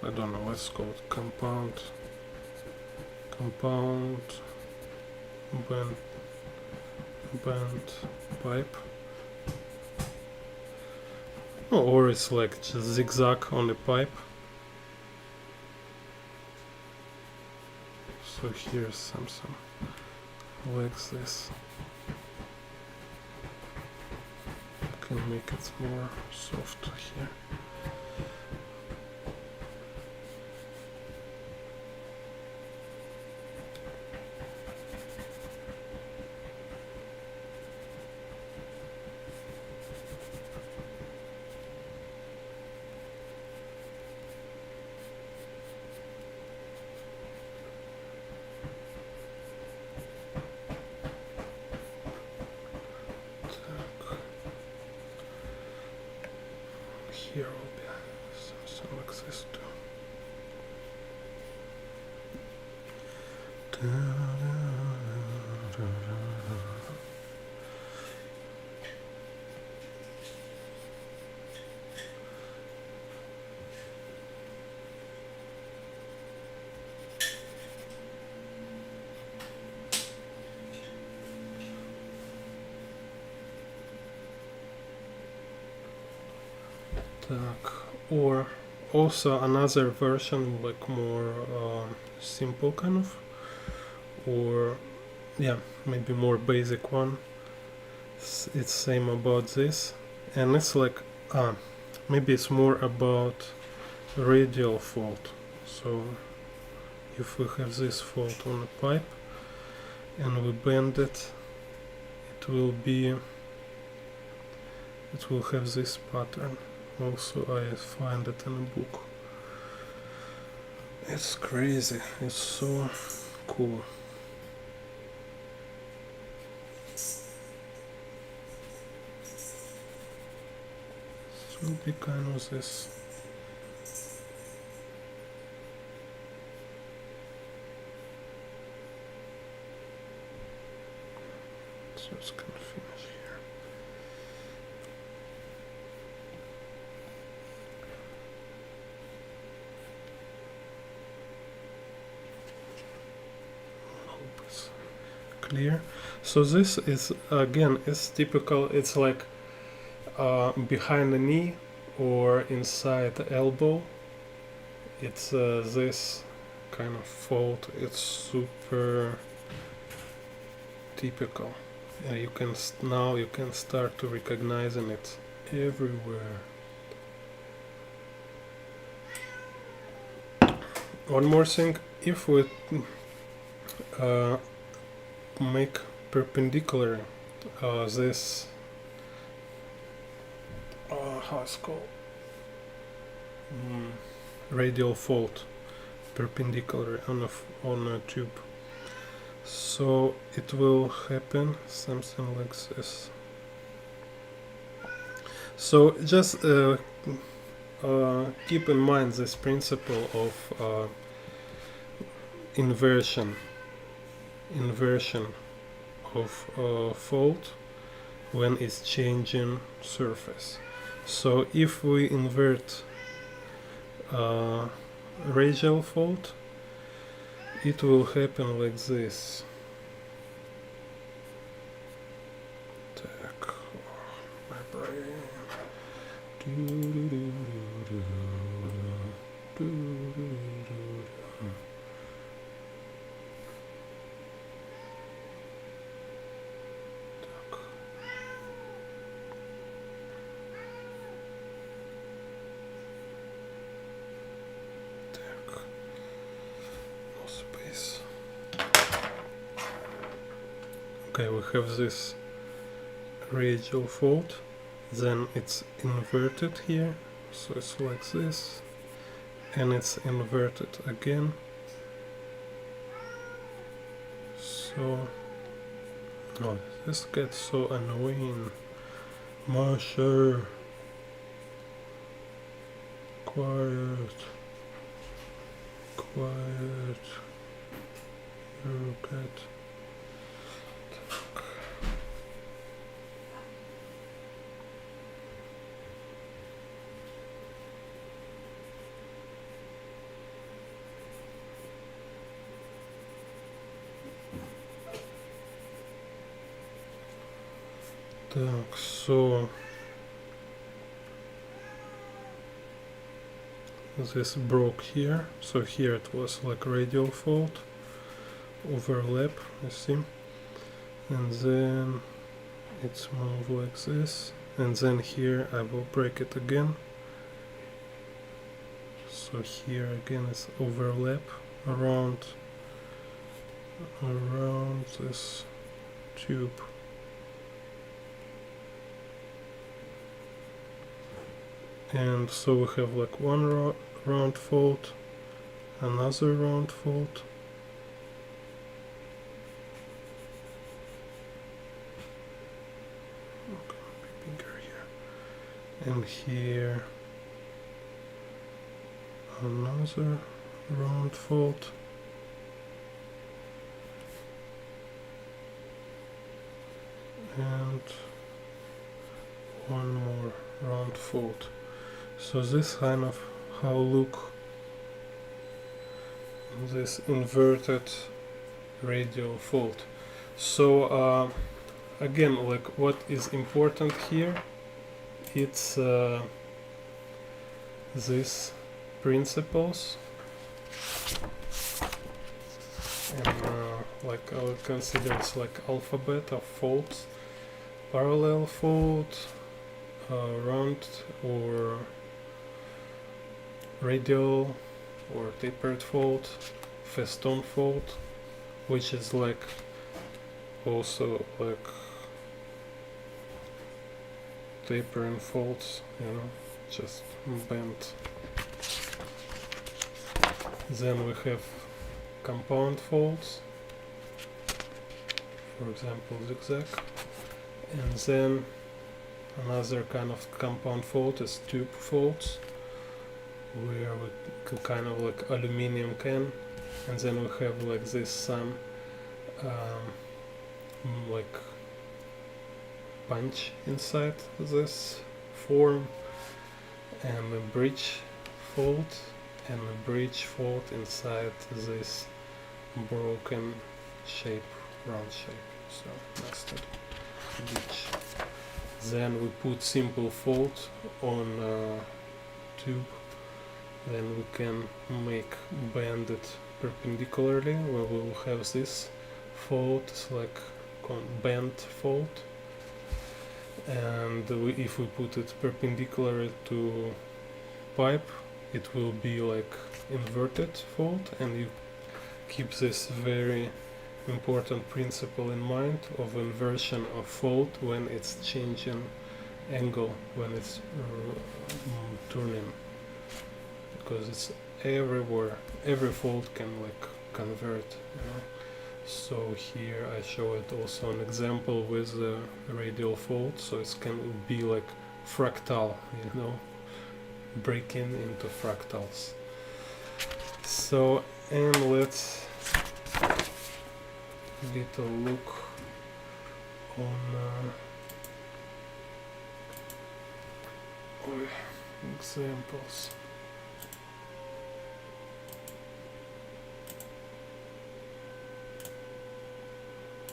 I don't know what's called, compound bent pipe. Or it's like just zigzag on the pipe. So here's something like this. Can make it more soft here. Here will be something like this too. Or also another version, like more simple kind of, or yeah, maybe more basic one. It's same about this, and it's like maybe it's more about radial fault. So if we have this fault on the pipe and we bend it, it will have this pattern. Also, I find it in a book. It's crazy. It's so cool. It will be kind of this. So it's gonna finish here. clear. So this is again is typical. It's like behind the knee or inside the elbow. It's this kind of fault. It's super typical. You can now you can start to recognizing it everywhere. One more thing, if we make perpendicular this how it's called radial fault perpendicular on a tube, so it will happen something like this. So just keep in mind this principle of inversion of fault when it's changing surface. So if we invert radial fault, it will happen like this. Так, my brain. Okay, we have this radial fault, then it's inverted here, so it's like this, and it's inverted again. So, oh, this gets so annoying. Marsha, quiet, you're good. Так, so this broke here, so here it was like radial fault, overlap, you see, and then it's moved like this, and then here I will break it again, so here again is overlap around this tube. And so we have like one round fault, another round fault, okay, be bigger here, and here another round fault, and one more round fault. So this kind of how look this inverted radial fault. So again, like what is important here, it's these principles, and like I would consider it's like alphabet of faults: parallel fault, round or radial or tapered fault, feston fault, which is like also like tapering faults, you know, just bent. Then we have compound faults, for example zigzag, and then another kind of compound fault is tube faults, where we kind of like aluminium can, and then we have like this some like punch inside this form, and a bridge fault, and a bridge fault inside this broken shape round shape. So nested ditch. Then we put simple fold on tube. Then we can make bend it perpendicularly, where we will have this fold, it's like bent fold. And if we put it perpendicular to pipe, it will be like inverted fold, and you keep this very important principle in mind of inversion of fold when it's changing angle, when it's turning, because it's everywhere, every fold can like convert, you know. So here I show it also an example with the radial fold, so it can be like fractal, you know, breaking into fractals. So, and let's little look on examples.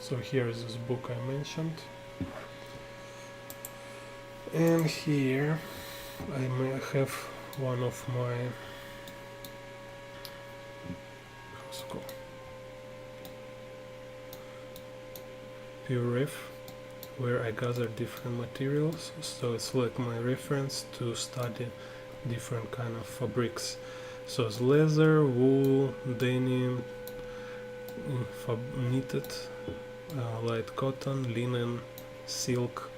So here is this book I mentioned, and here I may have one of my pure riff, where I gather different materials, so it's like my reference to study different kind of fabrics. So it's leather, wool, denim, knitted, light cotton, linen, silk.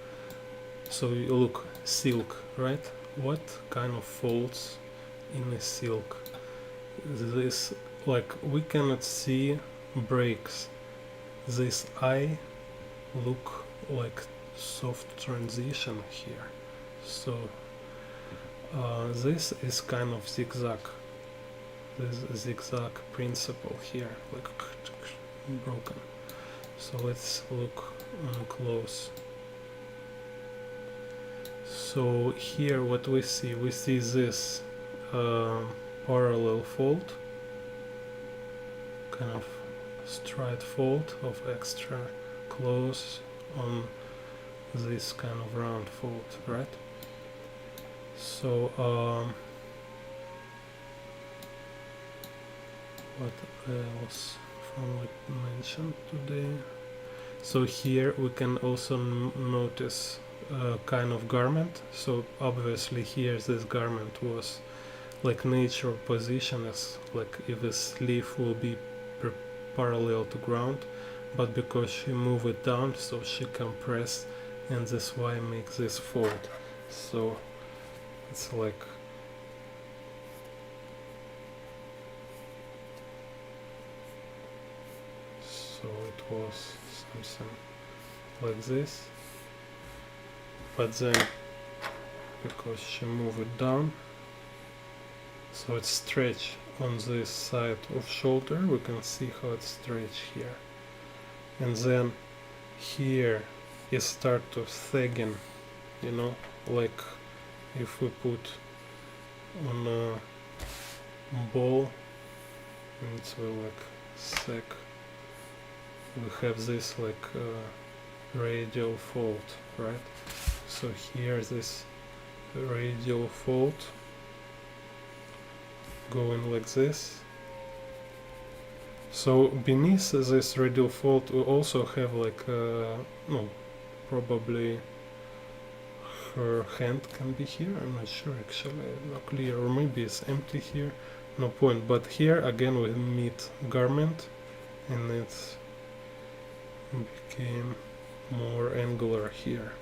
So you look, silk, right? What kind of folds in a silk? This, like, we cannot see breaks. This eye look like soft transition here. So this is kind of zigzag. This zigzag principle here, like broken. So let's look close. So here what we see this parallel fold, kind of straight fold of extra close on this kind of round fold, right? So what else from what mentioned today? So here we can also notice kind of garment. So obviously here this garment was like nature position as like if the sleeve will be parallel to ground, but because she moved it down, so she compressed, and that's why I make this fold. So it's like so it was something like this, but then because she moved it down, so it's stretched on this side of shoulder, we can see how it's stretched here, and then here it start to thicken, you know, like if we put on a ball and it's like thick, we have this like radial fold, right? So here this radial fold going like this. So beneath this radial fold we also have like no, probably her hand can be here, I'm not sure actually, not clear, or maybe it's empty here, no point. But here again we meet garment and it became more angular here.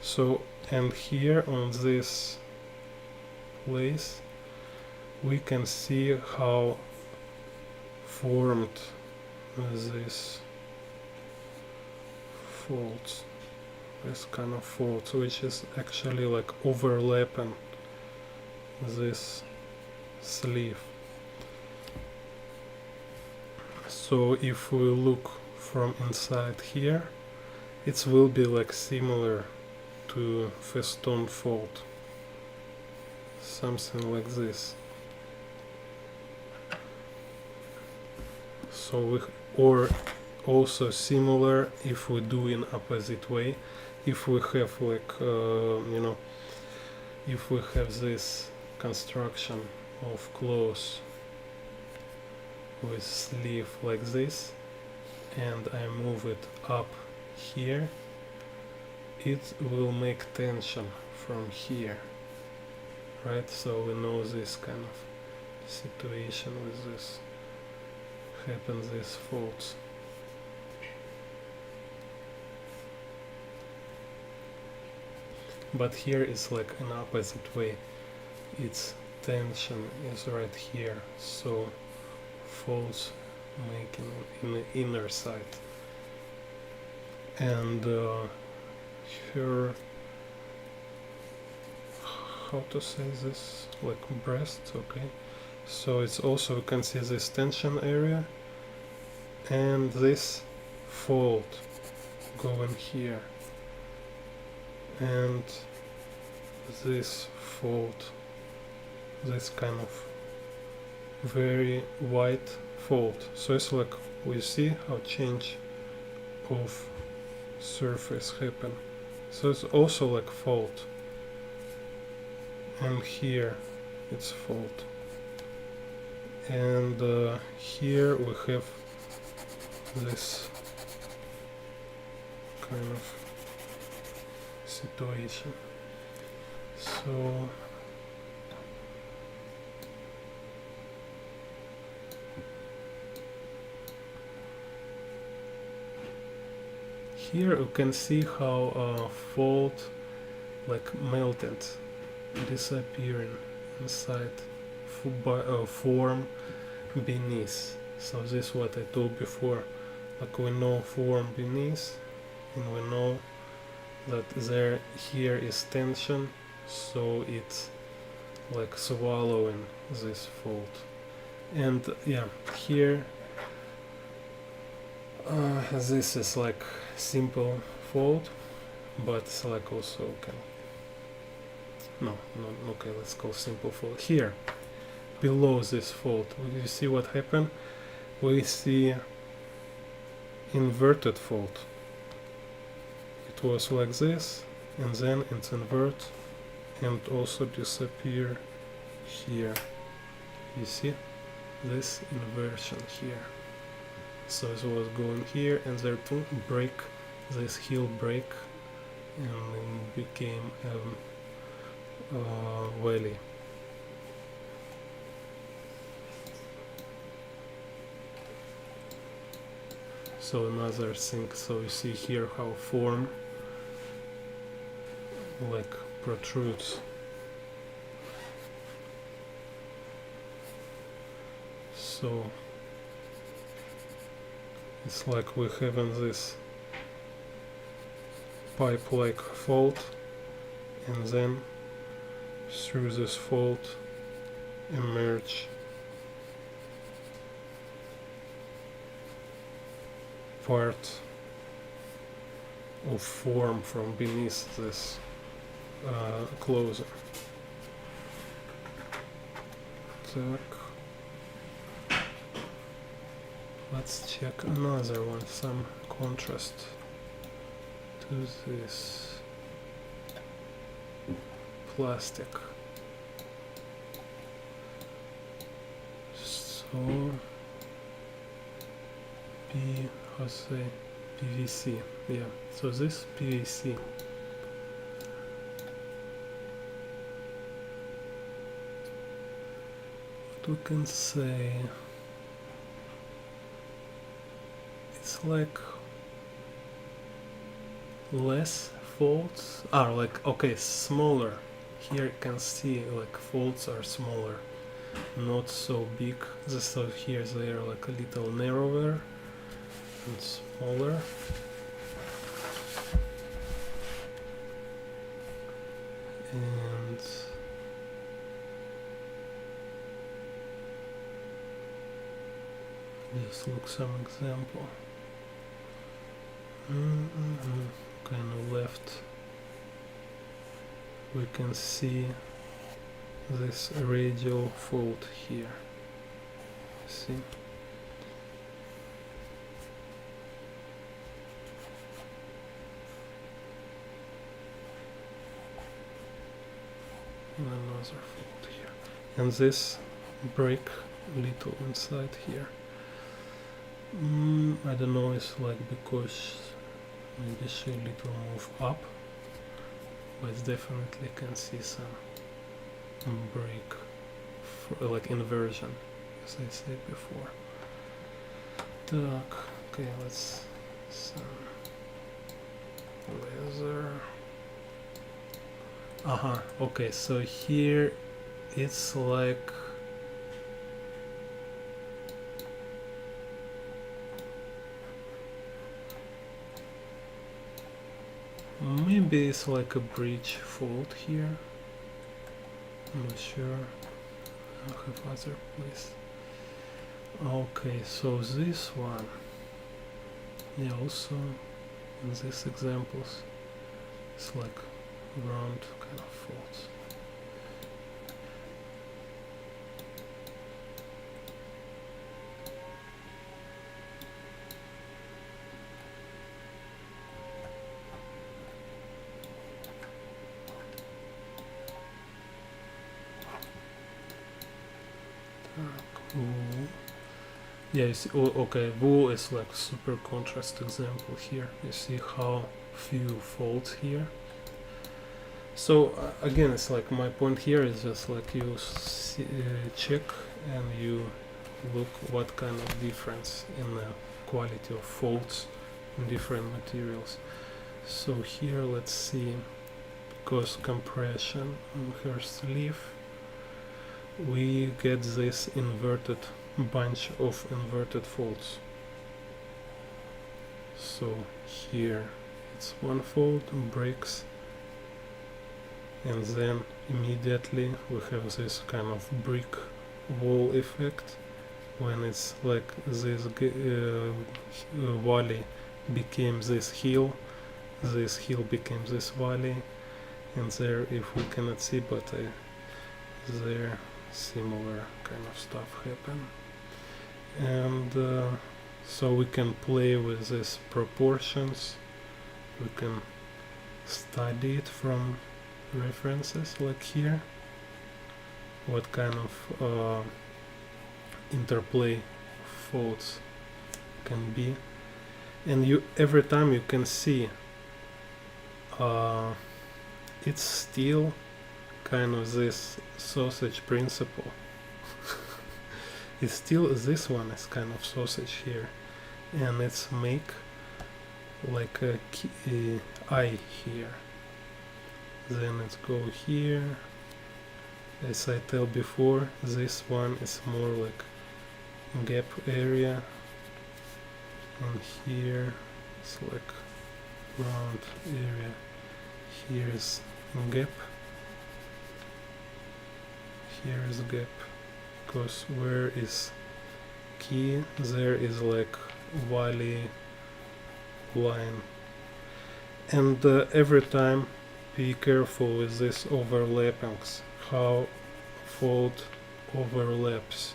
So, and here on this place we can see how formed this folds, this kind of folds, which is actually like overlapping this sleeve. So if we look from inside here, it will be like similar to feston fold, something like this. So we, or also similar if we do in opposite way. If we have like if we have this construction of clothes with sleeve like this, and I move it up here, it will make tension from here, right? So we know this kind of situation with this happens, these faults. But here it's like an opposite way. Its tension is right here, so faults making in the inner side. And her, how to say this, like breast, okay. So it's also, you can see this tension area and this fold going here, and this fold, this kind of very white fold. So it's like we see how change of surface happen. So it's also like fold, and here it's fold, and here we have this kind of situation. So here you can see how fold like melted, disappearing inside form beneath. So this is what I told before, like we know form beneath, and we know that there here is tension, so it's like swallowing this fold. And yeah, here this is like simple fold, but it's like also okay. No, okay, let's call simple fold. Here, below this fold, you see what happened? We see inverted fold. It was like this, and then it's invert, and also disappear here. You see this inversion here. So it was going here, and there to break this heel break, and it became valley. So another thing, so you see here how form like protrudes. So it's like we have in this pipe-like fold, and then through this fold emerge part of form from beneath this clothing. Так. Let's check another one, some contrast to this plastic. So how to say, PVC, yeah, so this PVC. What we can say, it's like less folds, like okay, smaller. Here you can see like folds are smaller, not so big. So here they are like a little narrower and smaller. And just look some example. Kind of left, we can see this radial fold here. See? another fold here, and this break little inside here. I don't know, it's like because maybe she little move up, but definitely can see some break, like inversion, as I said before. Так, okay, let's some laser. Okay, so here it's like maybe it's like a bridge fold here. I'm not sure. I have other place. Okay, so this one, yeah, also in these examples, it's like round kind of folds. Wool. Yeah, you see, okay, wool is like super contrast example here. You see how few folds here. So again, it's like my point here is just like you see, check and you look what kind of difference in the quality of folds in different materials. So here let's see, because compression on her sleeve, we get this inverted bunch of inverted folds. So here it's one fold, breaks, and then immediately we have this kind of brick wall effect when it's like this valley became this hill became this valley, and there, if we cannot see, but there similar kind of stuff happen. And so we can play with these proportions, we can study it from references like here, what kind of interplay folds can be, and you every time you can see it's still kind of this sausage principle. It's still, this one is kind of sausage here, and it's make like a eye here, then let's go here. As I tell before, this one is more like gap area, and here it's like round area. Here is gap, here is gap, because where is key, there is like valley line. And every time be careful with these overlappings, how fold overlaps.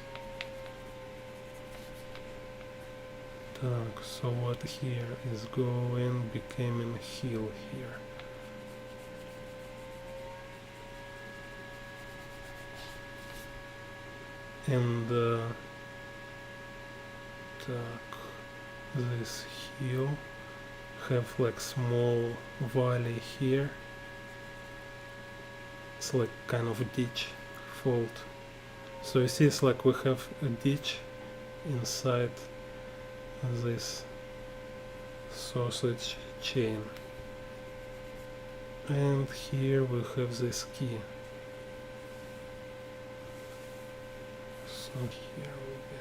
So what here is going became a heel here. And this heel have like small valley here. It's like kind of a ditch fold. So you see, it's like we have a ditch inside this sausage chain, and here we have this key. So here will be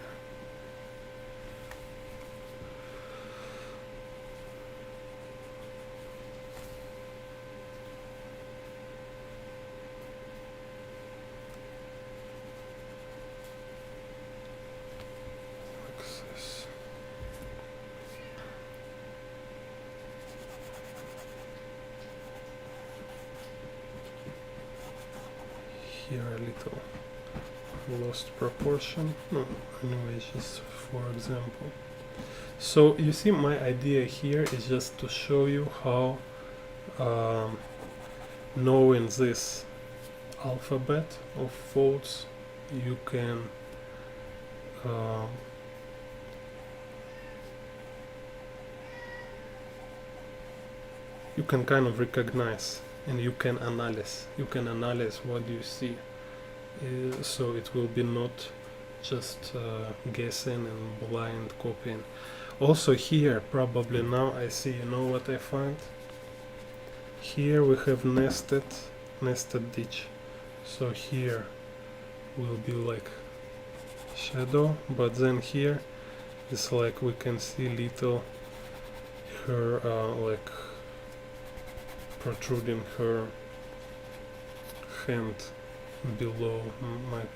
access. Here a little lost proportion, no, anyway, just for example. So you see, my idea here is just to show you how knowing this alphabet of folds, you can uh, kind of recognize, and you can analyze what you see, so it will be not just guessing and blind copying. Also here, probably now I see, you know what I find? Here we have nested ditch. So here will be like shadow, but then here it's like we can see little her like protruding her hand below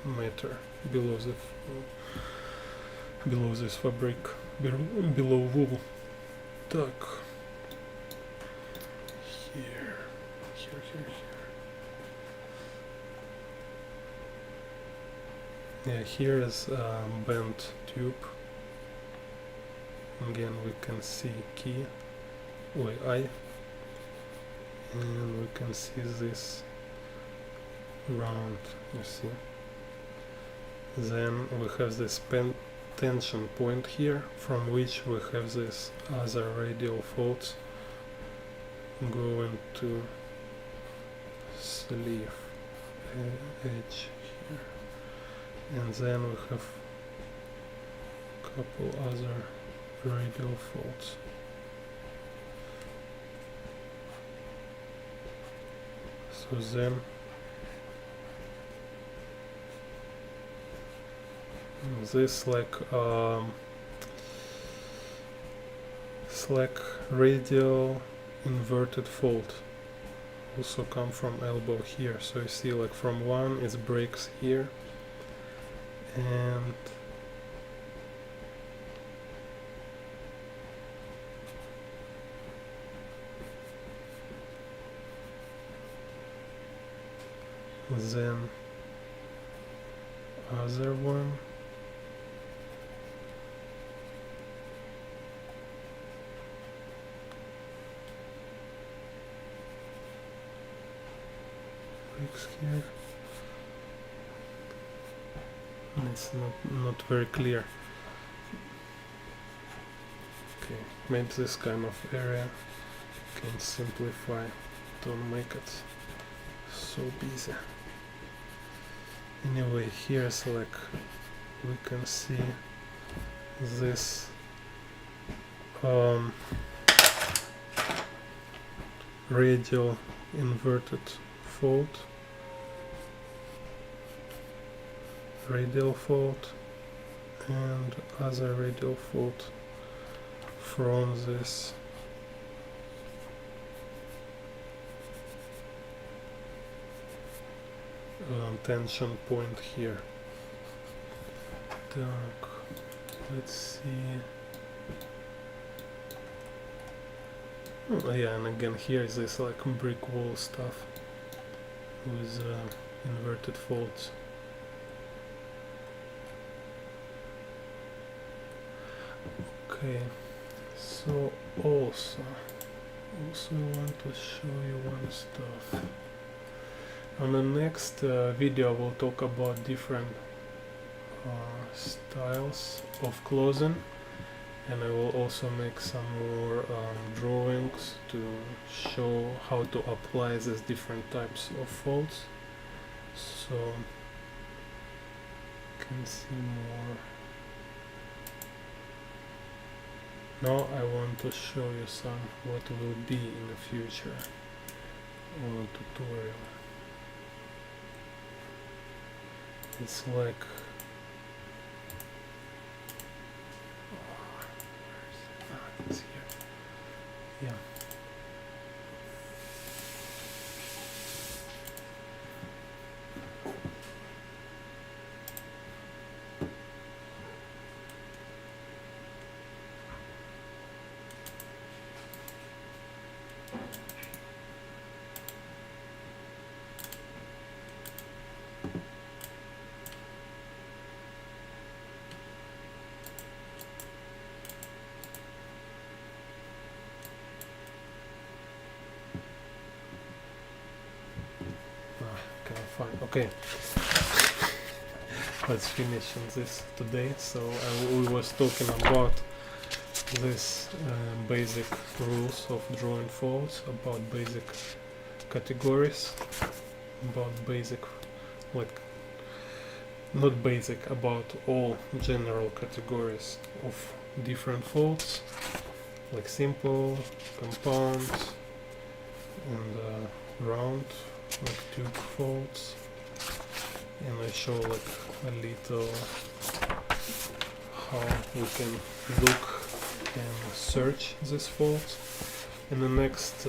matter, below this fabric, below wool. Так. Here. Yeah, here is bent tube. Again, we can see key, eye, and we can see this round, you see. Then we have this tension point here, from which we have this other radial folds going to sleeve edge here, and then we have couple other radial folds. So then this slack radial inverted fold also come from elbow here. So you see, like from one it breaks here, and then other one, breaks here. It's not very clear. Okay, maybe this kind of area can simplify, don't make it so busy. Anyway, here's like we can see this radial inverted fold, radial fold, and other radial fold from this tension point here. Так, let's see. Oh, yeah, and again here is this like brick wall stuff with inverted folds. Okay, so also I want to show you one stuff. On the next video we'll talk about different styles of clothing, and I will also make some more drawings to show how to apply these different types of folds, so you can see more. Now I want to show you some what will be in the future on a tutorial. It's like it's here. Yeah. fine. Okay, let's finish on this today. So we was talking about this basic rules of drawing folds, about basic categories, about basic, like, not basic, about all general categories of different folds, like simple, compound, and round, like tube folds. And I show like a little how we can look and search these folds. In the next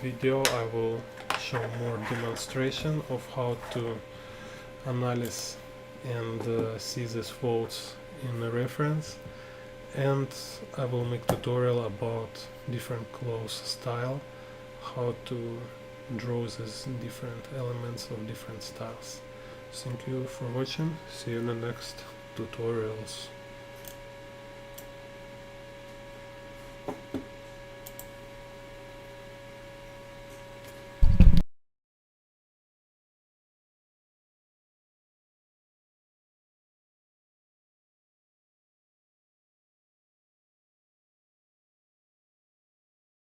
video I will show more demonstration of how to analyze and see these folds in a reference, and I will make tutorial about different close style, how to draw these different elements of different styles. Thank you for watching. See you in the next tutorials.